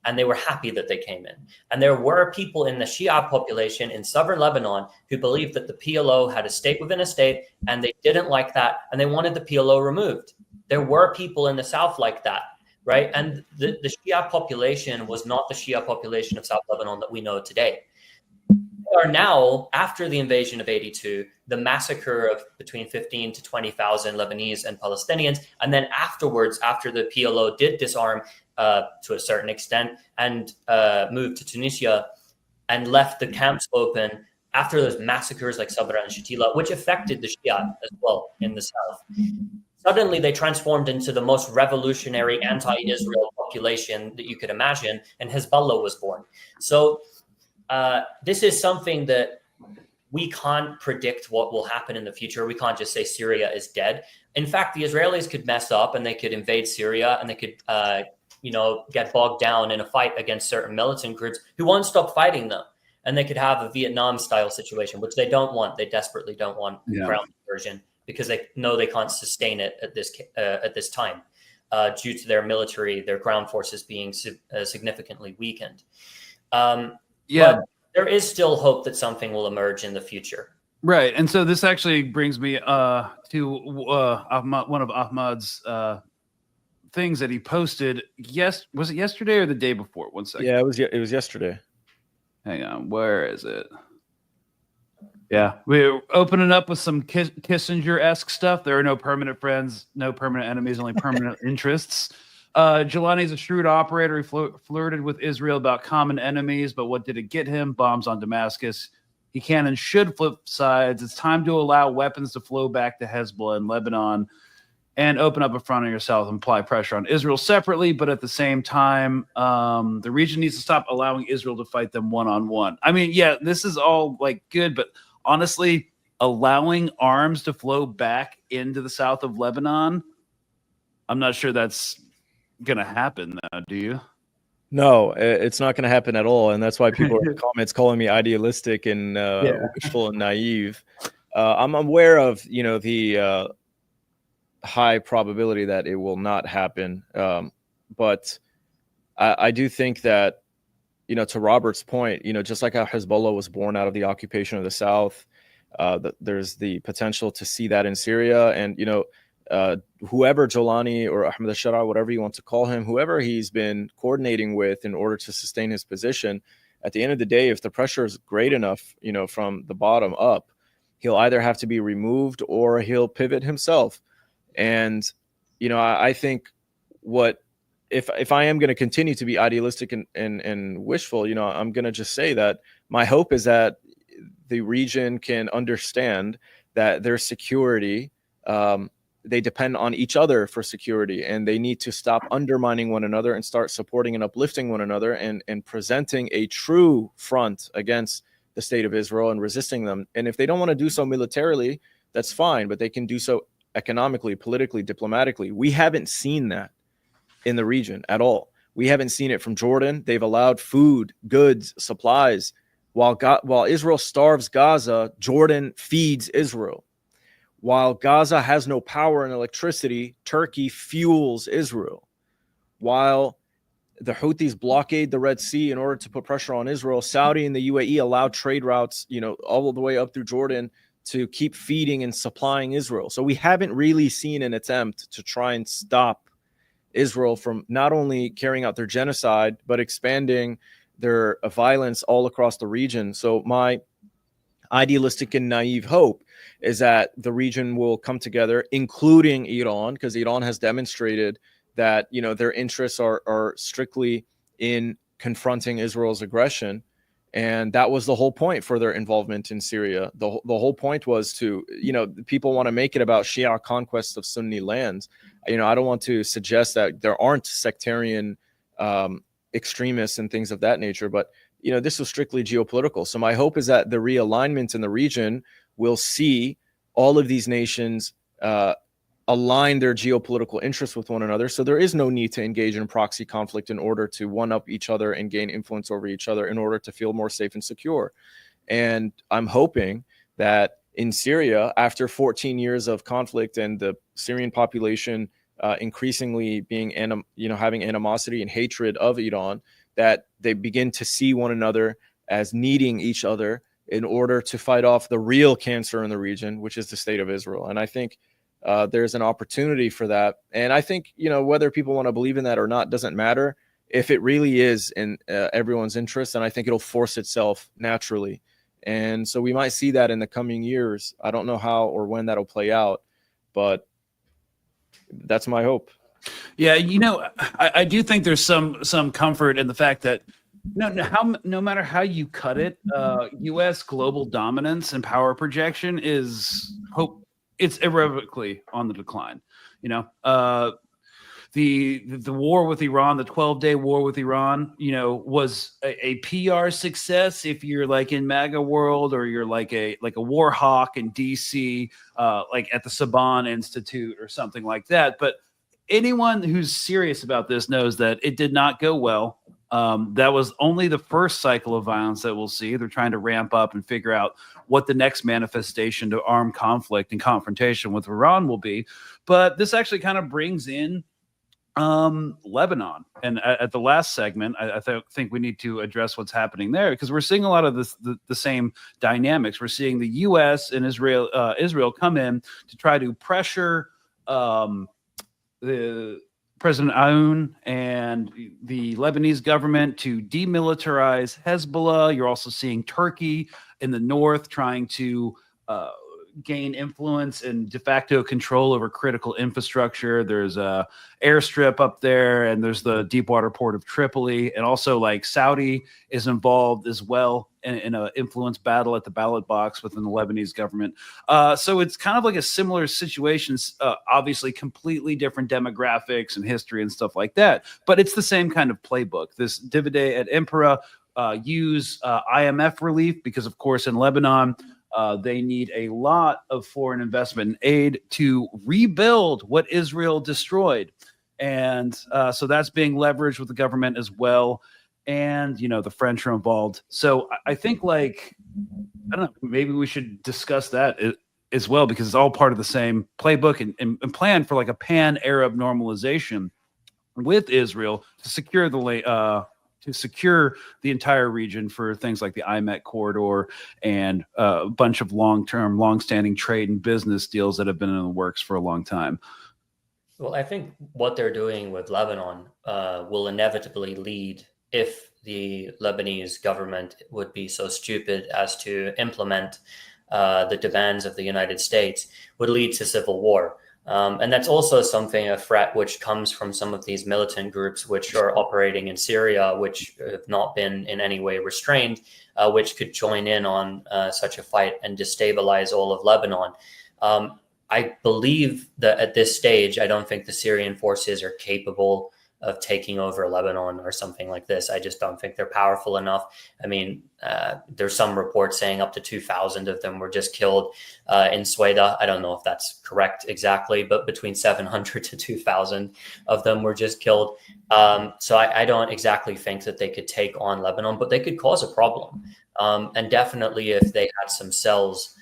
And they were happy that they came in. And there were people in the Shia population in southern Lebanon who believed that the PLO had a state within a state, and they didn't like that, and they wanted the PLO removed. There were people in the south like that, right? And the Shia population was not the Shia population of South Lebanon that we know today. Are now, after the invasion of 82, the massacre of between 15 to 20,000 Lebanese and Palestinians, and then afterwards, after the PLO did disarm to a certain extent and moved to Tunisia and left the camps open after those massacres like Sabra and Shatila, which affected the Shia as well in the south. Suddenly, they transformed into the most revolutionary anti-Israel population that you could imagine, and Hezbollah was born. So this is something that we can't predict what will happen in the future. We can't just say Syria is dead. In fact, the Israelis could mess up and they could invade Syria, and they could, get bogged down in a fight against certain militant groups who won't stop fighting them. And they could have a Vietnam-style situation, which they don't want. They desperately don't want ground conversion because they know they can't sustain it at this time due to their military, their ground forces being significantly weakened. But there is still hope that something will emerge in the future. Right. And so this actually brings me to Ahmad, one of Ahmad's things that he posted. Was it yesterday or the day before? 1 second. Yeah, it was yesterday. Hang on. Where is it? Yeah. We're opening up with some Kissinger-esque stuff. There are no permanent friends, no permanent enemies, only permanent interests. Jelani is a shrewd operator. He flirted with Israel about common enemies, but what did it get him? Bombs on Damascus. He can and should flip sides. It's time to allow weapons to flow back to Hezbollah and Lebanon and open up a front on yourself and apply pressure on Israel separately, but at the same time, the region needs to stop allowing Israel to fight them one-on-one. I mean, yeah, this is all like good, but honestly, allowing arms to flow back into the south of Lebanon, I'm not sure that's going to happen now, do you? No, it's not going to happen at all, and that's why people are in the comments calling me idealistic and wishful and naive. I'm aware of the high probability that it will not happen, but I do think that to Robert's point, just like how Hezbollah was born out of the occupation of the South, there's the potential to see that in Syria, and whoever Jolani or Ahmad al-Shara, whatever you want to call him, whoever he's been coordinating with in order to sustain his position, at the end of the day, if the pressure is great enough, from the bottom up, he'll either have to be removed or he'll pivot himself. And, I think if I am going to continue to be idealistic and wishful, I'm going to just say that my hope is that the region can understand that their security, they depend on each other for security, and they need to stop undermining one another and start supporting and uplifting one another and presenting a true front against the state of Israel and resisting them. And if they don't want to do so militarily, that's fine, but they can do so economically, politically, diplomatically. We haven't seen that in the region at all. We haven't seen it from Jordan. They've allowed food, goods, supplies. While Israel starves Gaza, Jordan feeds Israel. While Gaza has no power and electricity, Turkey fuels Israel. While the Houthis blockade the Red Sea in order to put pressure on Israel, Saudi and the UAE allowed trade routes, all the way up through Jordan to keep feeding and supplying Israel. So we haven't really seen an attempt to try and stop Israel from not only carrying out their genocide, but expanding their violence all across the region. So my idealistic and naive hope is that the region will come together, including Iran, because Iran has demonstrated that, you know, their interests are strictly in confronting Israel's aggression. And that was the whole point for their involvement in Syria. The whole point was to, you know, people want to make it about Shia conquest of Sunni lands. You know, I don't want to suggest that there aren't sectarian extremists and things of that nature, but, you know, this was strictly geopolitical. So my hope is that the realignment in the region will see all of these nations align their geopolitical interests with one another. So there is no need to engage in proxy conflict in order to one-up each other and gain influence over each other in order to feel more safe and secure. And I'm hoping that in Syria, after 14 years of conflict and the Syrian population increasingly being, having animosity and hatred of Iran, that they begin to see one another as needing each other in order to fight off the real cancer in the region, which is the state of Israel. And I think there's an opportunity for that. And I think, you know, whether people want to believe in that or not doesn't matter. If it really is in everyone's interest, and I think it'll force itself naturally. And so we might see that in the coming years. I don't know how or when that'll play out, but that's my hope. Yeah, you know, I do think there's some comfort in the fact that no matter how you cut it, U.S. global dominance and power projection it's irrevocably on the decline. You know, the war with Iran, the 12-day war with Iran, you know, was a PR success if you're like in MAGA world, or you're like a war hawk in DC, like at the Saban Institute or something like that. But anyone who's serious about this knows that it did not go well. That was only the first cycle of violence that we'll see. They're trying to ramp up and figure out what the next manifestation to armed conflict and confrontation with Iran will be. But this actually kind of brings in Lebanon. And at the last segment, I think we need to address what's happening there, because we're seeing a lot of the same dynamics. We're seeing the U.S. and Israel come in to try to pressure the President Aoun and the Lebanese government to demilitarize Hezbollah. You're also seeing Turkey in the north trying to gain influence and de facto control over critical infrastructure. There's a airstrip up there, and there's the deepwater port of Tripoli, and also like Saudi is involved as well in an influence battle at the ballot box within the Lebanese government. So it's kind of like a similar situation, obviously completely different demographics and history and stuff like that, but it's the same kind of playbook. This divide et impera, use IMF relief, because of course in Lebanon, they need a lot of foreign investment and aid to rebuild what Israel destroyed. And so that's being leveraged with the government as well. And, you know, the French are involved. So I think, like, I don't know, maybe we should discuss that as well, because it's all part of the same playbook and plan for like a pan-Arab normalization with Israel to secure the entire region for things like the IMEC corridor and a bunch of long-standing trade and business deals that have been in the works for a long time. Well, I think what they're doing with Lebanon will inevitably lead, if the Lebanese government would be so stupid as to implement the demands of the United States, would lead to civil war. And that's also a threat which comes from some of these militant groups which are operating in Syria, which have not been in any way restrained, which could join in on such a fight and destabilize all of Lebanon. I believe that at this stage, I don't think the Syrian forces are capable of taking over Lebanon or something like this. I just don't think they're powerful enough. I mean, there's some reports saying up to 2,000 of them were just killed in Suwayda. I don't know if that's correct exactly, but between 700 to 2,000 of them were just killed. So I don't exactly think that they could take on Lebanon, but they could cause a problem. And definitely if they had some cells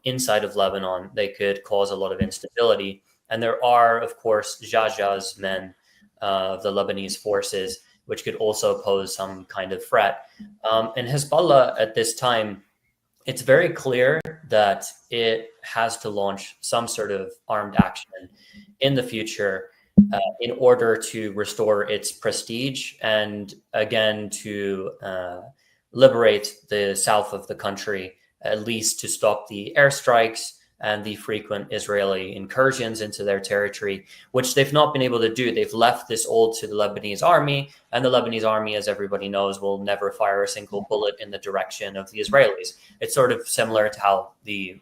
inside of Lebanon, they could cause a lot of instability. And there are, of course, Jaja's men of the Lebanese forces, which could also pose some kind of threat. And Hezbollah at this time, it's very clear that it has to launch some sort of armed action in the future in order to restore its prestige and again to liberate the south of the country, at least to stop the airstrikes and the frequent Israeli incursions into their territory, which they've not been able to do. They've left this all to the Lebanese army, and the Lebanese army, as everybody knows, will never fire a single bullet in the direction of the Israelis. It's sort of similar to how the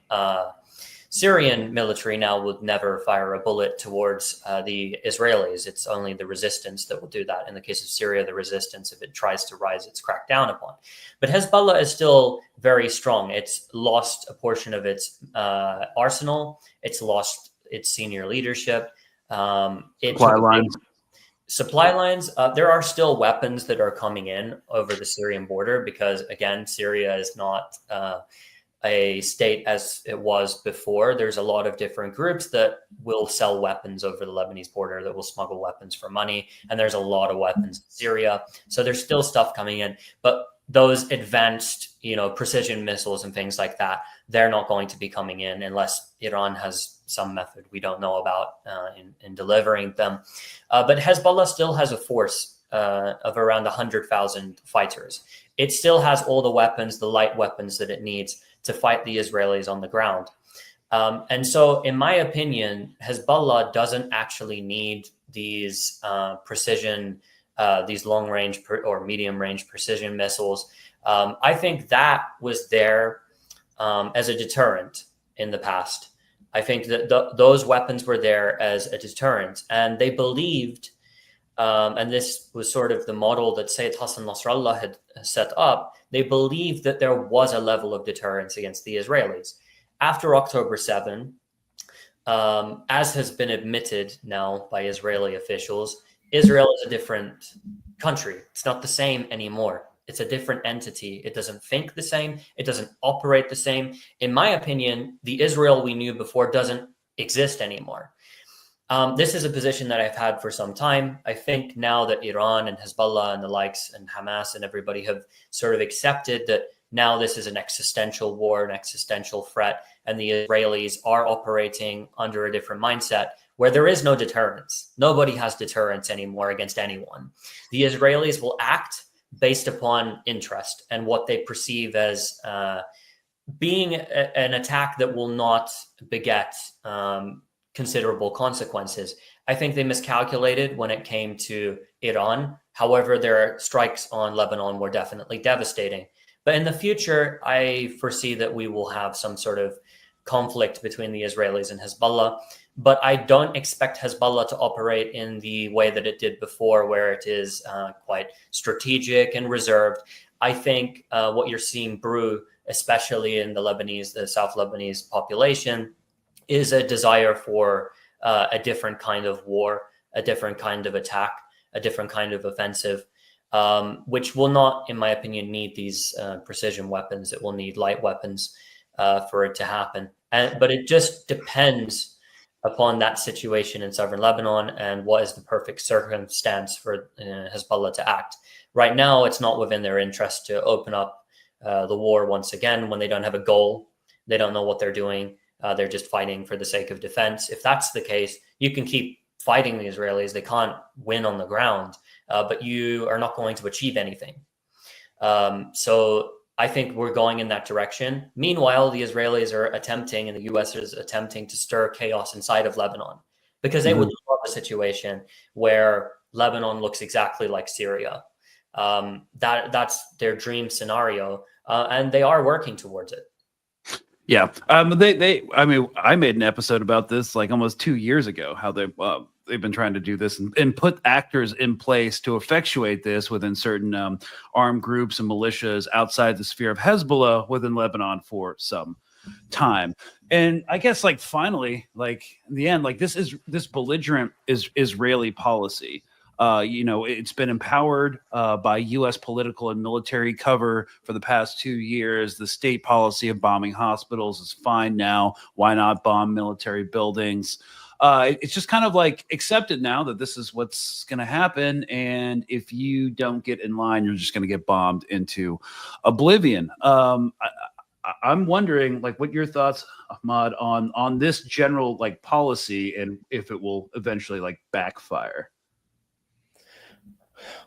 Syrian military now would never fire a bullet towards the Israelis. It's only the resistance that will do that. In the case of Syria, the resistance, if it tries to rise, it's cracked down upon. But Hezbollah is still very strong. It's lost a portion of its arsenal. It's lost its senior leadership. Supply lines. There are still weapons that are coming in over the Syrian border because, again, Syria is not a state as it was before. There's a lot of different groups that will sell weapons over the Lebanese border, that will smuggle weapons for money. And there's a lot of weapons in Syria. So there's still stuff coming in. But those advanced, precision missiles and things like that, they're not going to be coming in unless Iran has some method we don't know about in delivering them. But Hezbollah still has a force of around 100,000 fighters. It still has all the weapons, the light weapons that it needs to fight the Israelis on the ground. And so, in my opinion, Hezbollah doesn't actually need these precision, these long-range or medium-range precision missiles. I think that was there as a deterrent in the past. I think that those weapons were there as a deterrent, and they believed, and this was sort of the model that Sayyid Hassan Nasrallah had set up, they believed that there was a level of deterrence against the Israelis. After October 7, as has been admitted now by Israeli officials, Israel is a different country. It's not the same anymore. It's a different entity. It doesn't think the same. It doesn't operate the same. In my opinion, the Israel we knew before doesn't exist anymore. This is a position that I've had for some time. I think now that Iran and Hezbollah and the likes and Hamas and everybody have sort of accepted that now this is an existential war, an existential threat, and the Israelis are operating under a different mindset where there is no deterrence. Nobody has deterrence anymore against anyone. The Israelis will act based upon interest and what they perceive as being an attack that will not beget considerable consequences. I think they miscalculated when it came to Iran. However, their strikes on Lebanon were definitely devastating. But in the future, I foresee that we will have some sort of conflict between the Israelis and Hezbollah. But I don't expect Hezbollah to operate in the way that it did before, where it is quite strategic and reserved. I think what you're seeing brew, especially in the South Lebanese population, is a desire for a different kind of war, a different kind of attack, a different kind of offensive, which will not, in my opinion, need these precision weapons. It will need light weapons for it to happen. But it just depends upon that situation in southern Lebanon and what is the perfect circumstance for Hezbollah to act. Right now, it's not within their interest to open up the war once again when they don't have a goal. They don't know what they're doing. They're just fighting for the sake of defense. If that's the case, you can keep fighting the Israelis. They can't win on the ground, but you are not going to achieve anything. So I think we're going in that direction. Meanwhile, the Israelis are attempting, and the U.S. is attempting to stir chaos inside of Lebanon because they would love a situation where Lebanon looks exactly like Syria. That's their dream scenario, and they are working towards it. Yeah. I made an episode about this like almost 2 years ago, how they've been trying to do this and put actors in place to effectuate this within certain armed groups and militias outside the sphere of Hezbollah within Lebanon for some time. And I guess finally, in the end, this belligerent Israeli policy. It's been empowered by U.S. political and military cover for the past 2 years. The state policy of bombing hospitals is fine now. Why not bomb military buildings? It's just kind of accepted now that this is what's going to happen. And if you don't get in line, you're just going to get bombed into oblivion. I'm wondering, like, what your thoughts, Ahmad, on this general like policy, and if it will eventually like backfire.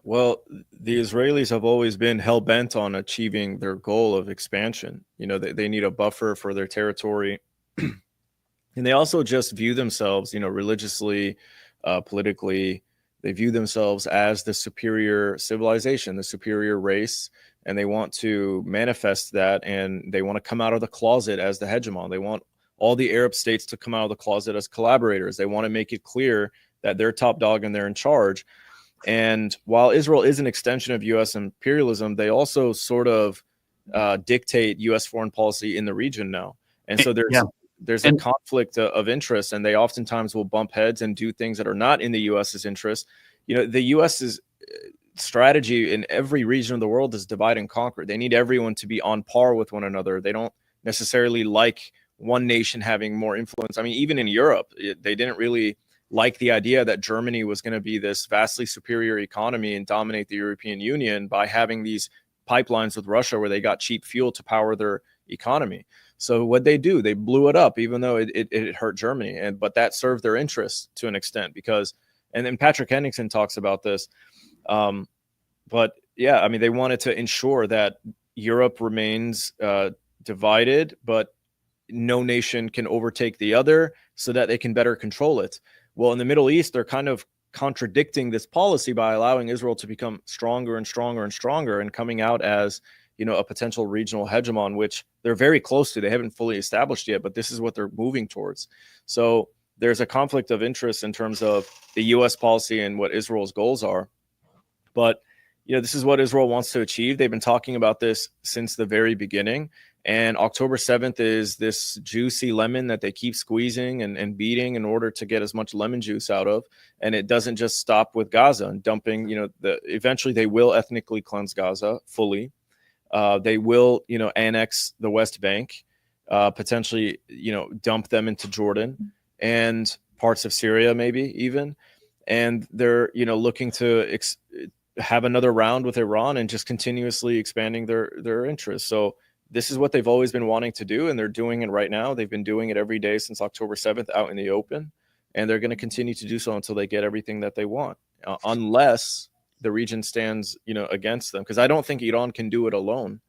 Well, the Israelis have always been hell bent on achieving their goal of expansion. You know, they need a buffer for their territory. And they also just view themselves, you know, religiously, politically, they view themselves as the superior civilization, the superior race, and they want to manifest that, and they want to come out of the closet as the hegemon. They want all the Arab states to come out of the closet as collaborators. They want to make it clear that they're top dog and they're in charge. And while Israel is an extension of U.S. imperialism, they also sort of dictate U.S. foreign policy in the region now. And so there's a conflict of interest, and they oftentimes will bump heads and do things that are not in the U.S.'s interest. You know, the U.S.'s strategy in every region of the world is divide and conquer. They need everyone to be on par with one another. They don't necessarily like one nation having more influence. I mean, even in Europe, they didn't really like the idea that Germany was going to be this vastly superior economy and dominate the European Union by having these pipelines with Russia where they got cheap fuel to power their economy. So what they do, they blew it up, even though it hurt Germany. But that served their interests to an extent because, and then Patrick Henningsen talks about this. But yeah, I mean, they wanted to ensure that Europe remains divided, but no nation can overtake the other so that they can better control it. Well, in the Middle East, they're kind of contradicting this policy by allowing Israel to become stronger and stronger and stronger and coming out as, you know, a potential regional hegemon, which they're very close to. They haven't fully established yet, but this is what they're moving towards. So there's a conflict of interest in terms of the U.S. policy and what Israel's goals are. But, you know, this is what Israel wants to achieve. They've been talking about this since the very beginning. And October 7th is this juicy lemon that they keep squeezing and beating in order to get as much lemon juice out of. And it doesn't just stop with Gaza and dumping, you know, eventually they will ethnically cleanse Gaza fully. They will, you know, annex the West Bank, potentially, you know, dump them into Jordan and parts of Syria, maybe even. And they're, you know, looking to have another round with Iran and just continuously expanding their interests. So this is what they've always been wanting to do, and they're doing it right now. They've been doing it every day since October 7th out in the open, and they're going to continue to do so until they get everything that they want, unless the region stands, you know, against them. Because I don't think Iran can do it alone,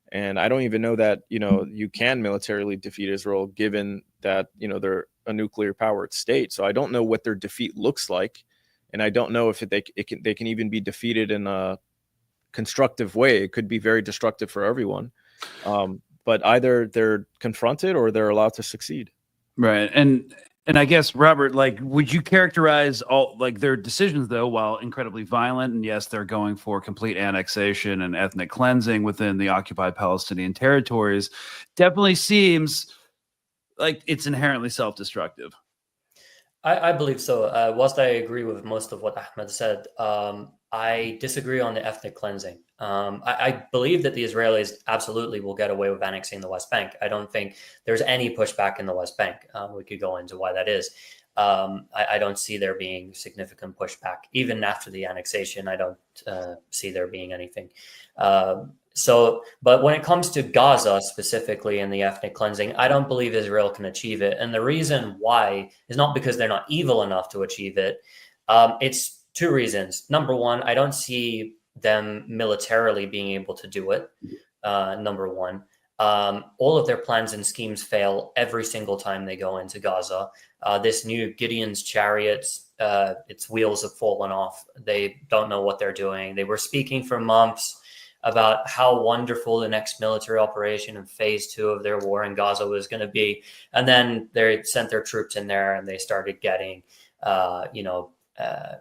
and I don't even know that, you know, you can militarily defeat Israel, given that, you know, they're a nuclear powered state. So I don't know what their defeat looks like, and I don't know if they can even be defeated in a constructive way. It could be very destructive for everyone. But either they're confronted or they're allowed to succeed. Right. And I guess, Robert, like, would you characterize all like their decisions, though, while incredibly violent, and yes, they're going for complete annexation and ethnic cleansing within the occupied Palestinian territories, definitely seems like it's inherently self-destructive. I believe so. Whilst I agree with most of what Ahmed said, I disagree on the ethnic cleansing. I believe that the Israelis absolutely will get away with annexing the West Bank. I don't think there's any pushback in the West Bank. We could go into why that is. I don't see there being significant pushback. Even after the annexation, I don't see there being anything. But when it comes to Gaza specifically and the ethnic cleansing, I don't believe Israel can achieve it. And the reason why is not because they're not evil enough to achieve it. It's two reasons. Number one, I don't see them militarily being able to do it. Number one, all of their plans and schemes fail every single time they go into Gaza. This new Gideon's chariots, its wheels have fallen off. They don't know what they're doing. They were speaking for months about how wonderful the next military operation in phase 2 of their war in Gaza was going to be. And then they sent their troops in there and they started getting,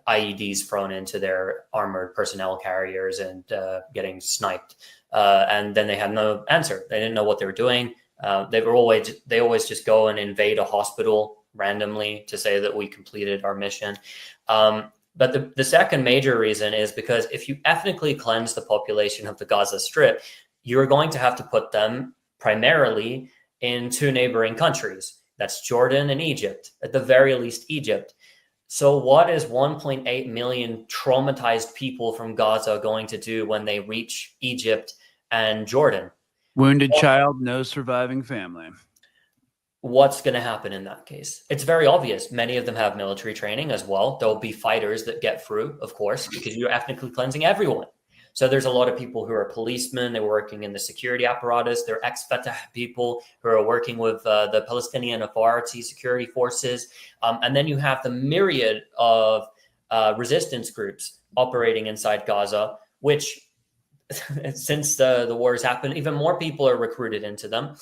IEDs thrown into their armored personnel carriers and getting sniped. And then they had no answer. They didn't know what they were doing. They always just go and invade a hospital randomly to say that we completed our mission. But the second major reason is because if you ethnically cleanse the population of the Gaza Strip, you're going to have to put them primarily in 2 neighboring countries. That's Jordan and Egypt, at the very least Egypt. So what is 1.8 million traumatized people from Gaza going to do when they reach Egypt and Jordan? Wounded child, no surviving family. What's going to happen in that case? It's very obvious. Many of them have military training as well. There'll be fighters that get through, of course, because you're ethnically cleansing everyone. So there's a lot of people who are policemen. They're working in the security apparatus. They're ex-Fatah people who are working with the Palestinian Authority security forces. And then you have the myriad of resistance groups operating inside Gaza, which since the wars happened, even more people are recruited into them.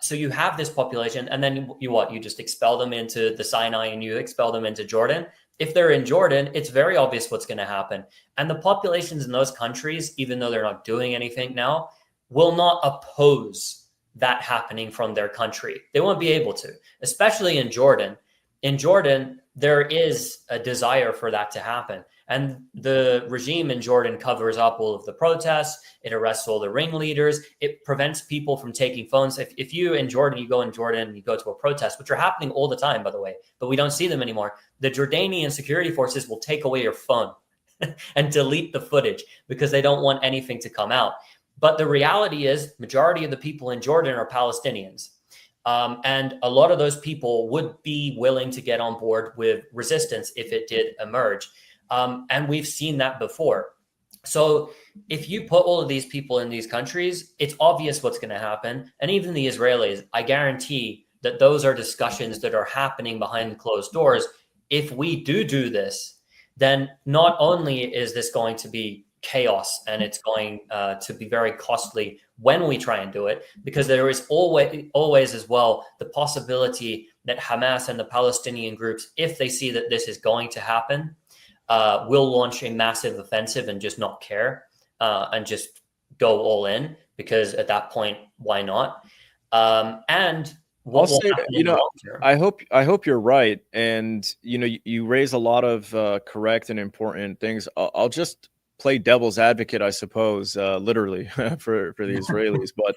So you have this population, and then you just expel them into the Sinai and you expel them into Jordan. If they're in Jordan, it's very obvious what's going to happen. And the populations in those countries, even though they're not doing anything now, will not oppose that happening from their country. They won't be able to, especially in Jordan. In Jordan, there is a desire for that to happen. And the regime in Jordan covers up all of the protests. It arrests all the ringleaders. It prevents people from taking phones. If you in Jordan, you go to a protest, which are happening all the time, by the way, but we don't see them anymore. The Jordanian security forces will take away your phone and delete the footage because they don't want anything to come out. But the reality is, majority of the people in Jordan are Palestinians. And a lot of those people would be willing to get on board with resistance if it did emerge. And we've seen that before. So if you put all of these people in these countries, it's obvious what's going to happen. And even the Israelis, I guarantee that those are discussions that are happening behind closed doors. If we do this, then not only is this going to be chaos and it's going to be very costly when we try and do it, because there is always as well the possibility that Hamas and the Palestinian groups, if they see that this is going to happen, will launch a massive offensive and just not care and just go all in, because at that point, why not? And I'll say that, I hope you're right. And, you raise a lot of correct and important things. I'll just play devil's advocate, I suppose, literally for the Israelis. But,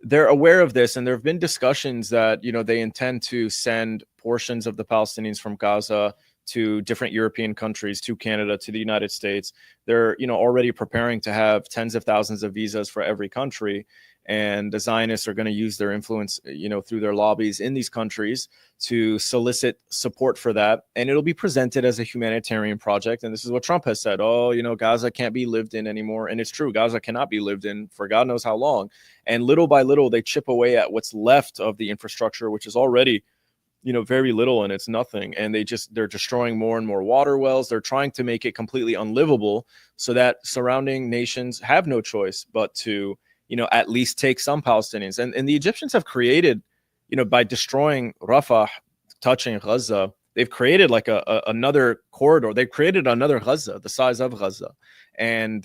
they're aware of this, and there have been discussions that, they intend to send portions of the Palestinians from Gaza to different European countries, to Canada, to the United States. They're, already preparing to have tens of thousands of visas for every country. And the Zionists are going to use their influence, through their lobbies in these countries to solicit support for that. And it'll be presented as a humanitarian project. And this is what Trump has said. Oh, Gaza can't be lived in anymore. And it's true. Gaza cannot be lived in for God knows how long. And little by little, they chip away at what's left of the infrastructure, which is already very little, and it's nothing. And they're destroying more and more water wells. They're trying to make it completely unlivable so that surrounding nations have no choice but to, at least take some Palestinians. And the Egyptians have created, by destroying Rafah, touching Gaza, they've created like another corridor. They've created another Gaza, the size of Gaza. And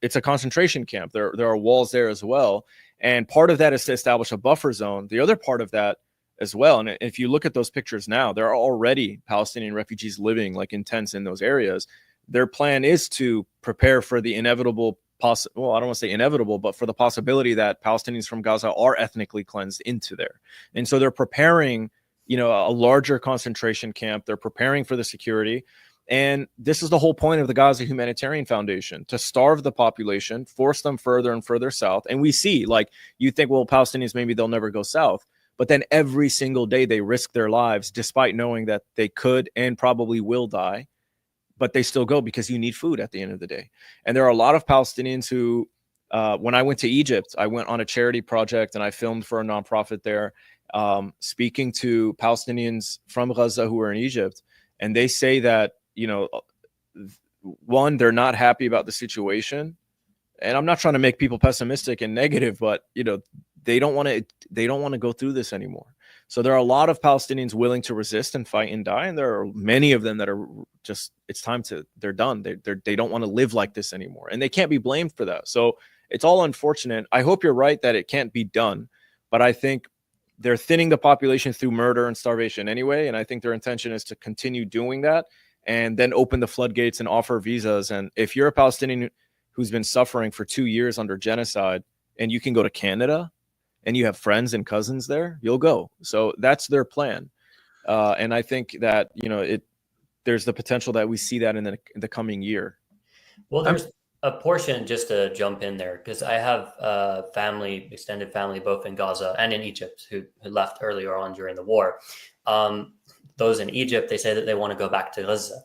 it's a concentration camp. There are walls there as well. And part of that is to establish a buffer zone. The other part of that as well, and if you look at those pictures now, there are already Palestinian refugees living like in tents in those areas. Their plan is to prepare for the inevitable I don't want to say inevitable, but for the possibility that Palestinians from Gaza are ethnically cleansed into there. And so they're preparing, a larger concentration camp. They're preparing for the security. And this is the whole point of the Gaza Humanitarian Foundation, to starve the population, force them further and further south. And we see, you think, well, Palestinians, maybe they'll never go south. But then every single day they risk their lives, despite knowing that they could and probably will die. But they still go because you need food at the end of the day. And there are a lot of Palestinians who, when I went to Egypt, I went on a charity project and I filmed for a nonprofit there, speaking to Palestinians from Gaza who are in Egypt. And they say that, one, they're not happy about the situation. And I'm not trying to make people pessimistic and negative, but, they don't want to go through this anymore. So there are a lot of Palestinians willing to resist and fight and die. And there are many of them that are just, they're done. They don't want to live like this anymore. And they can't be blamed for that. So it's all unfortunate. I hope you're right that it can't be done. But I think they're thinning the population through murder and starvation anyway. And I think their intention is to continue doing that and then open the floodgates and offer visas. And if you're a Palestinian who's been suffering for 2 years under genocide and you can go to Canada, and you have friends and cousins there, you'll go. So that's their plan. And I think that, there's the potential that we see that in the coming year. Well, a portion, just to jump in there, because I have family, extended family, both in Gaza and in Egypt, who left earlier on during the war. Those in Egypt, they say that they want to go back to Gaza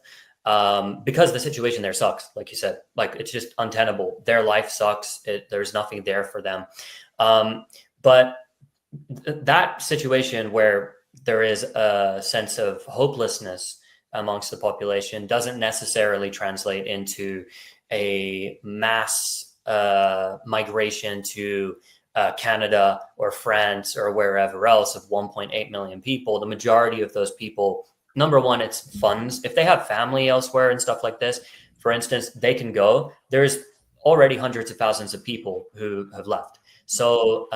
because the situation there sucks. Like you said, like it's just untenable. Their life sucks. There's nothing there for them. But that situation where there is a sense of hopelessness amongst the population doesn't necessarily translate into a mass migration to Canada or France or wherever else of 1.8 million people. The majority of those people, number one, it's funds. If they have family elsewhere and stuff like this, for instance, they can go. There's already hundreds of thousands of people who have left. So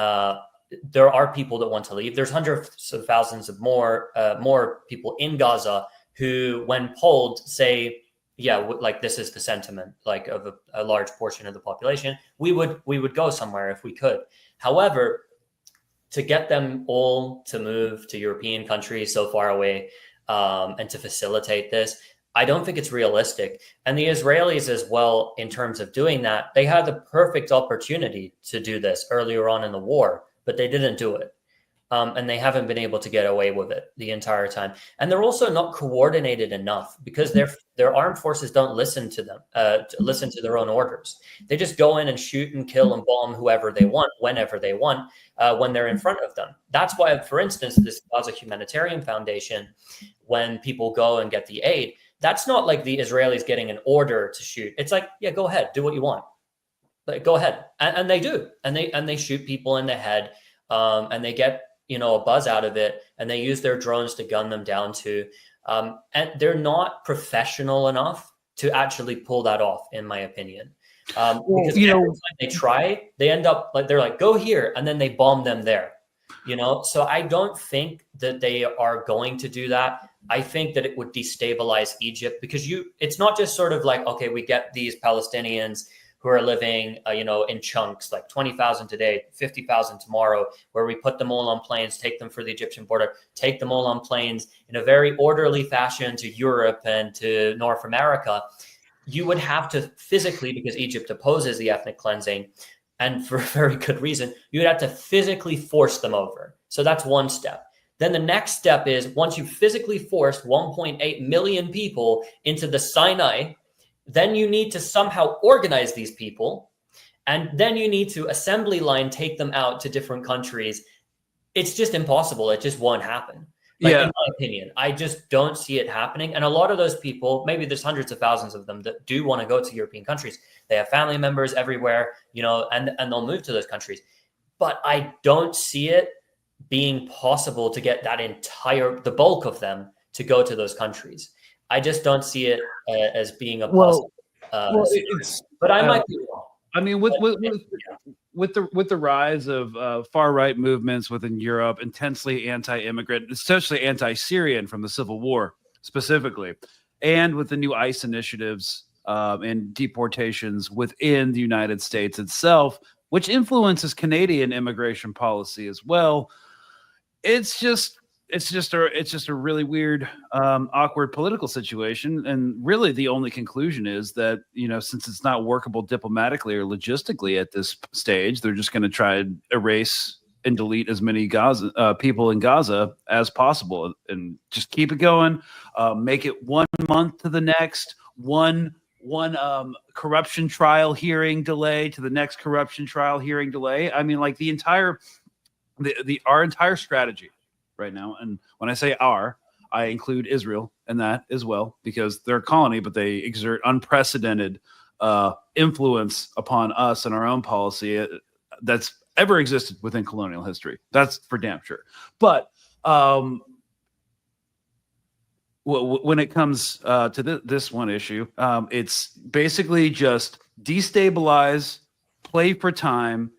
there are people that want to leave. There's hundreds of thousands of more people in Gaza who, when polled, say, yeah, like this is the sentiment, like of a large portion of the population. We would go somewhere if we could. However, to get them all to move to European countries so far away and to facilitate this, I don't think it's realistic. And the Israelis as well, in terms of doing that, they had the perfect opportunity to do this earlier on in the war, but they didn't do it. And they haven't been able to get away with it the entire time. And they're also not coordinated enough because their armed forces don't listen to them, listen to their own orders. They just go in and shoot and kill and bomb whoever they want, whenever they want, when they're in front of them. That's why, for instance, this Gaza Humanitarian Foundation, when people go and get the aid, that's not like the Israelis getting an order to shoot. It's like, yeah, go ahead, do what you want. Like, go ahead. And they do. And they shoot people in the head and they get a buzz out of it, and they use their drones to gun them down too. And they're not professional enough to actually pull that off, in my opinion. Because every time they try, they end up like, they're like, go here, and then they bomb them there. So I don't think that they are going to do that. I think that it would destabilize Egypt because it's not just sort of like, okay, we get these Palestinians who are living, in chunks, like 20,000 today, 50,000 tomorrow, where we put them all on planes, take them for the Egyptian border, take them all on planes in a very orderly fashion to Europe and to North America. You would have to physically, because Egypt opposes the ethnic cleansing, and for a very good reason, you would have to physically force them over. So that's one step. Then the next step is, once you physically forced 1.8 million people into the Sinai, then you need to somehow organize these people, and then you need to assembly line take them out to different countries. It's just impossible. It just won't happen. In my opinion, I just don't see it happening. And a lot of those people, maybe there's hundreds of thousands of them that do want to go to European countries. They have family members everywhere, and they'll move to those countries. But I don't see it being possible to get the bulk of them to go to those countries. I just don't see it as being a possible. But I might be wrong. I mean, with the rise of far right movements within Europe, intensely anti-immigrant, especially anti-Syrian from the Civil War specifically, and with the new ICE initiatives and deportations within the United States itself, which influences Canadian immigration policy as well, it's just a really weird, awkward political situation. And really the only conclusion is that, since it's not workable diplomatically or logistically at this stage, they're just going to try and erase and delete as many people in Gaza as possible and just keep it going. Make it 1 month to the next, one corruption trial hearing delay to the next corruption trial hearing delay. I mean, like our entire strategy right now, and when I say I include Israel in that as well, because they're a colony, but they exert unprecedented influence upon us and our own policy that's ever existed within colonial history. That's for damn sure. But when it comes to this one issue, it's basically just destabilize, play for time,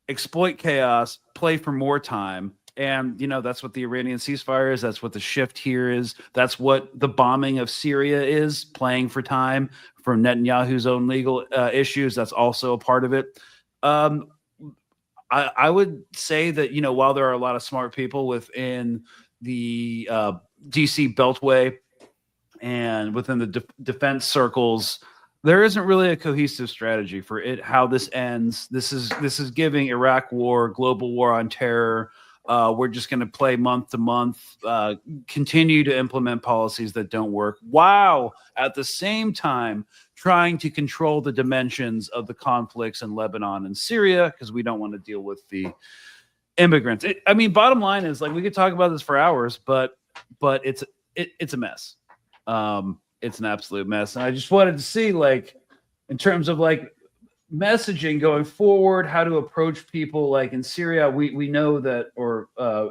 exploit chaos, play for more time. And, that's what the Iranian ceasefire is. That's what the shift here is. That's what the bombing of Syria is, playing for time for Netanyahu's own legal issues. That's also a part of it. I would say that, while there are a lot of smart people within the DC Beltway and within the defense circles there isn't really a cohesive strategy for it, how this ends. This is giving Iraq war, global war on terror. We're just going to play month to month, continue to implement policies that don't work, while at the same time trying to control the dimensions of the conflicts in Lebanon and Syria, because we don't want to deal with the immigrants. I mean, bottom line is, like, we could talk about this for hours, but it's a mess. It's an absolute mess. And I just wanted to see, like, in terms of like messaging going forward, how to approach people. Like in Syria, we know that, or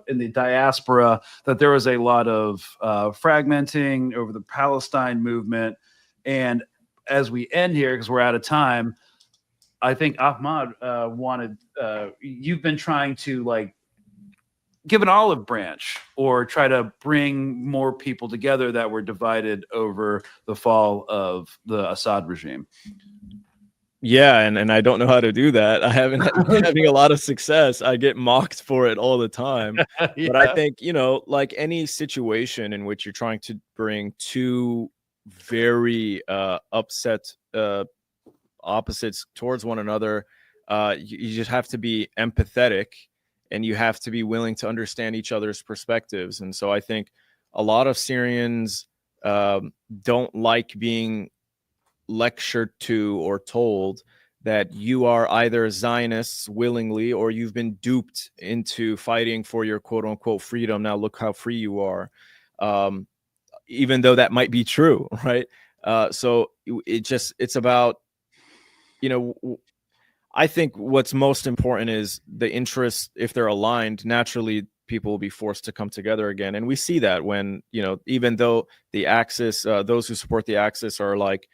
in the diaspora, that there was a lot of fragmenting over the Palestine movement. And as we end here, because we're out of time, I think Ahmad you've been trying to, like, give an olive branch or try to bring more people together that were divided over the fall of the Assad regime. Yeah, and I don't know how to do that. I haven't been having a lot of success. I get mocked for it all the time. Yeah. But I think, like any situation in which you're trying to bring two very upset opposites towards one another, you just have to be empathetic, and you have to be willing to understand each other's perspectives. And so I think a lot of Syrians don't like being lectured to or told that you are either Zionists willingly, or you've been duped into fighting for your quote unquote freedom. Now look how free you are. Even though that might be true, right? So it's about, I think what's most important is the interests. If they're aligned, naturally people will be forced to come together again. And we see that when, even though the Axis, those who support the Axis are like,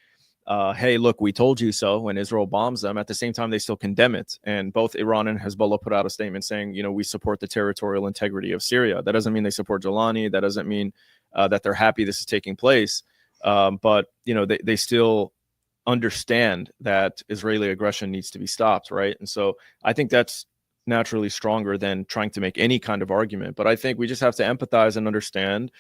hey, look, we told you so, when Israel bombs them, at the same time, they still condemn it. And both Iran and Hezbollah put out a statement saying, we support the territorial integrity of Syria. That doesn't mean they support Jolani. That doesn't mean that they're happy this is taking place. But, they still understand that Israeli aggression needs to be stopped, right? And so I think that's naturally stronger than trying to make any kind of argument. But I think we just have to empathize and understand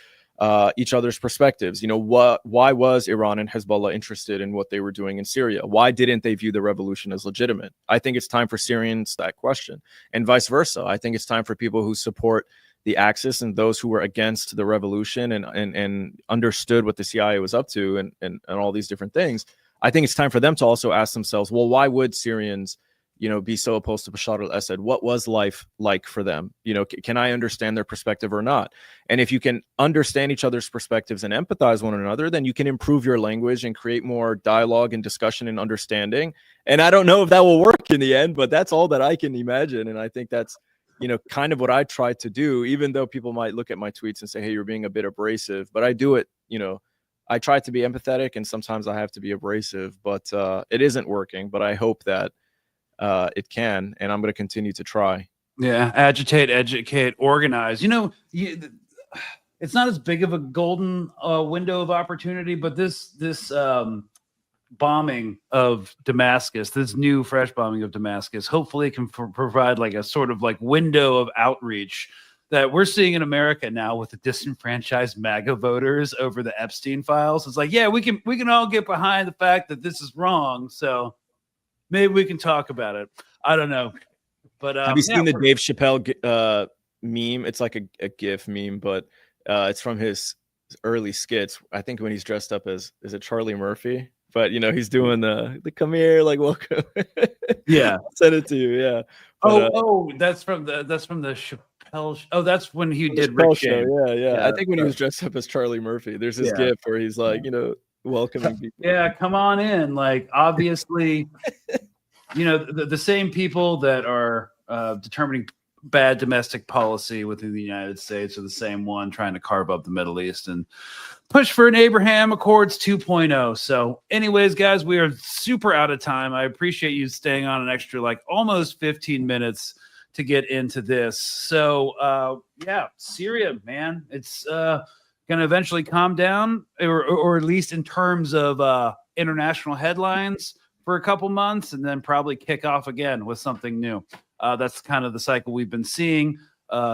each other's perspectives. Why was Iran and Hezbollah interested in what they were doing in Syria? Why didn't they view the revolution as legitimate? I think it's time for Syrians that question, and vice versa. I think it's time for people who support the Axis and those who were against the revolution and understood what the CIA was up to and all these different things. I think it's time for them to also ask themselves, well, why would Syrians, be so opposed to Bashar al-Assad? What was life like for them? Can I understand their perspective or not? And if you can understand each other's perspectives and empathize one another, then you can improve your language and create more dialogue and discussion and understanding. And I don't know if that will work in the end, but that's all that I can imagine. And I think that's, kind of what I try to do, even though people might look at my tweets and say, hey, you're being a bit abrasive, but I do it, I try to be empathetic, and sometimes I have to be abrasive, but it isn't working. But I hope that it can, and I'm going to continue to try. Yeah, agitate, educate, organize. It's not as big of a golden window of opportunity, but this bombing of Damascus, this new fresh bombing of Damascus, hopefully can provide like a sort of like window of outreach that we're seeing in America now with the disenfranchised MAGA voters over the Epstein files. It's like, yeah, we can all get behind the fact that this is wrong. So maybe we can talk about it. I don't know. But have you seen the Dave Chappelle meme? It's like a GIF meme, but it's from his early skits. I think when he's dressed up as, is it Charlie Murphy? But he's doing the come here, like, welcome. Yeah, I'll send it to you. Yeah. But, that's from the Chappelle. That's when he did Rick James. Yeah. I think when he was dressed up as Charlie Murphy, there's this GIF where he's like, welcoming people. Yeah, come on in. Like, obviously, the same people that are determining bad domestic policy within the United States are the same one trying to carve up the Middle East and push for an Abraham Accords 2.0. So anyways, guys, we are super out of time. I appreciate you staying on an extra, like, almost 15 minutes to get into this. So Syria, man, it's going to eventually calm down, or at least in terms of international headlines, for a couple months, and then probably kick off again with something new. That's kind of the cycle we've been seeing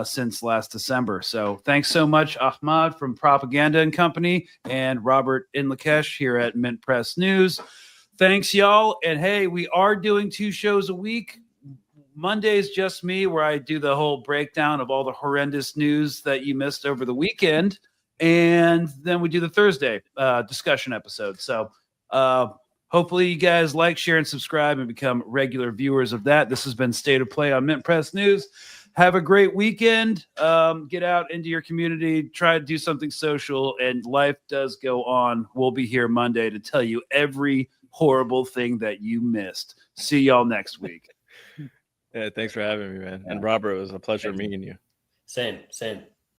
since last December. So thanks so much, Ahmad from Propaganda and Company, and Robert Inkalesh here at MintPress News. Thanks, y'all. And hey, we are doing 2 shows a week. Monday's just me, where I do the whole breakdown of all the horrendous news that you missed over the weekend. And then we do the Thursday discussion episode. So hopefully you guys like, share, and subscribe and become regular viewers of that. This has been State of Play on MintPress News. Have a great weekend. Get out into your community. Try to do something social. And life does go on. We'll be here Monday to tell you every horrible thing that you missed. See y'all next week. Yeah, thanks for having me, man. And Robert, it was a pleasure meeting you. Same.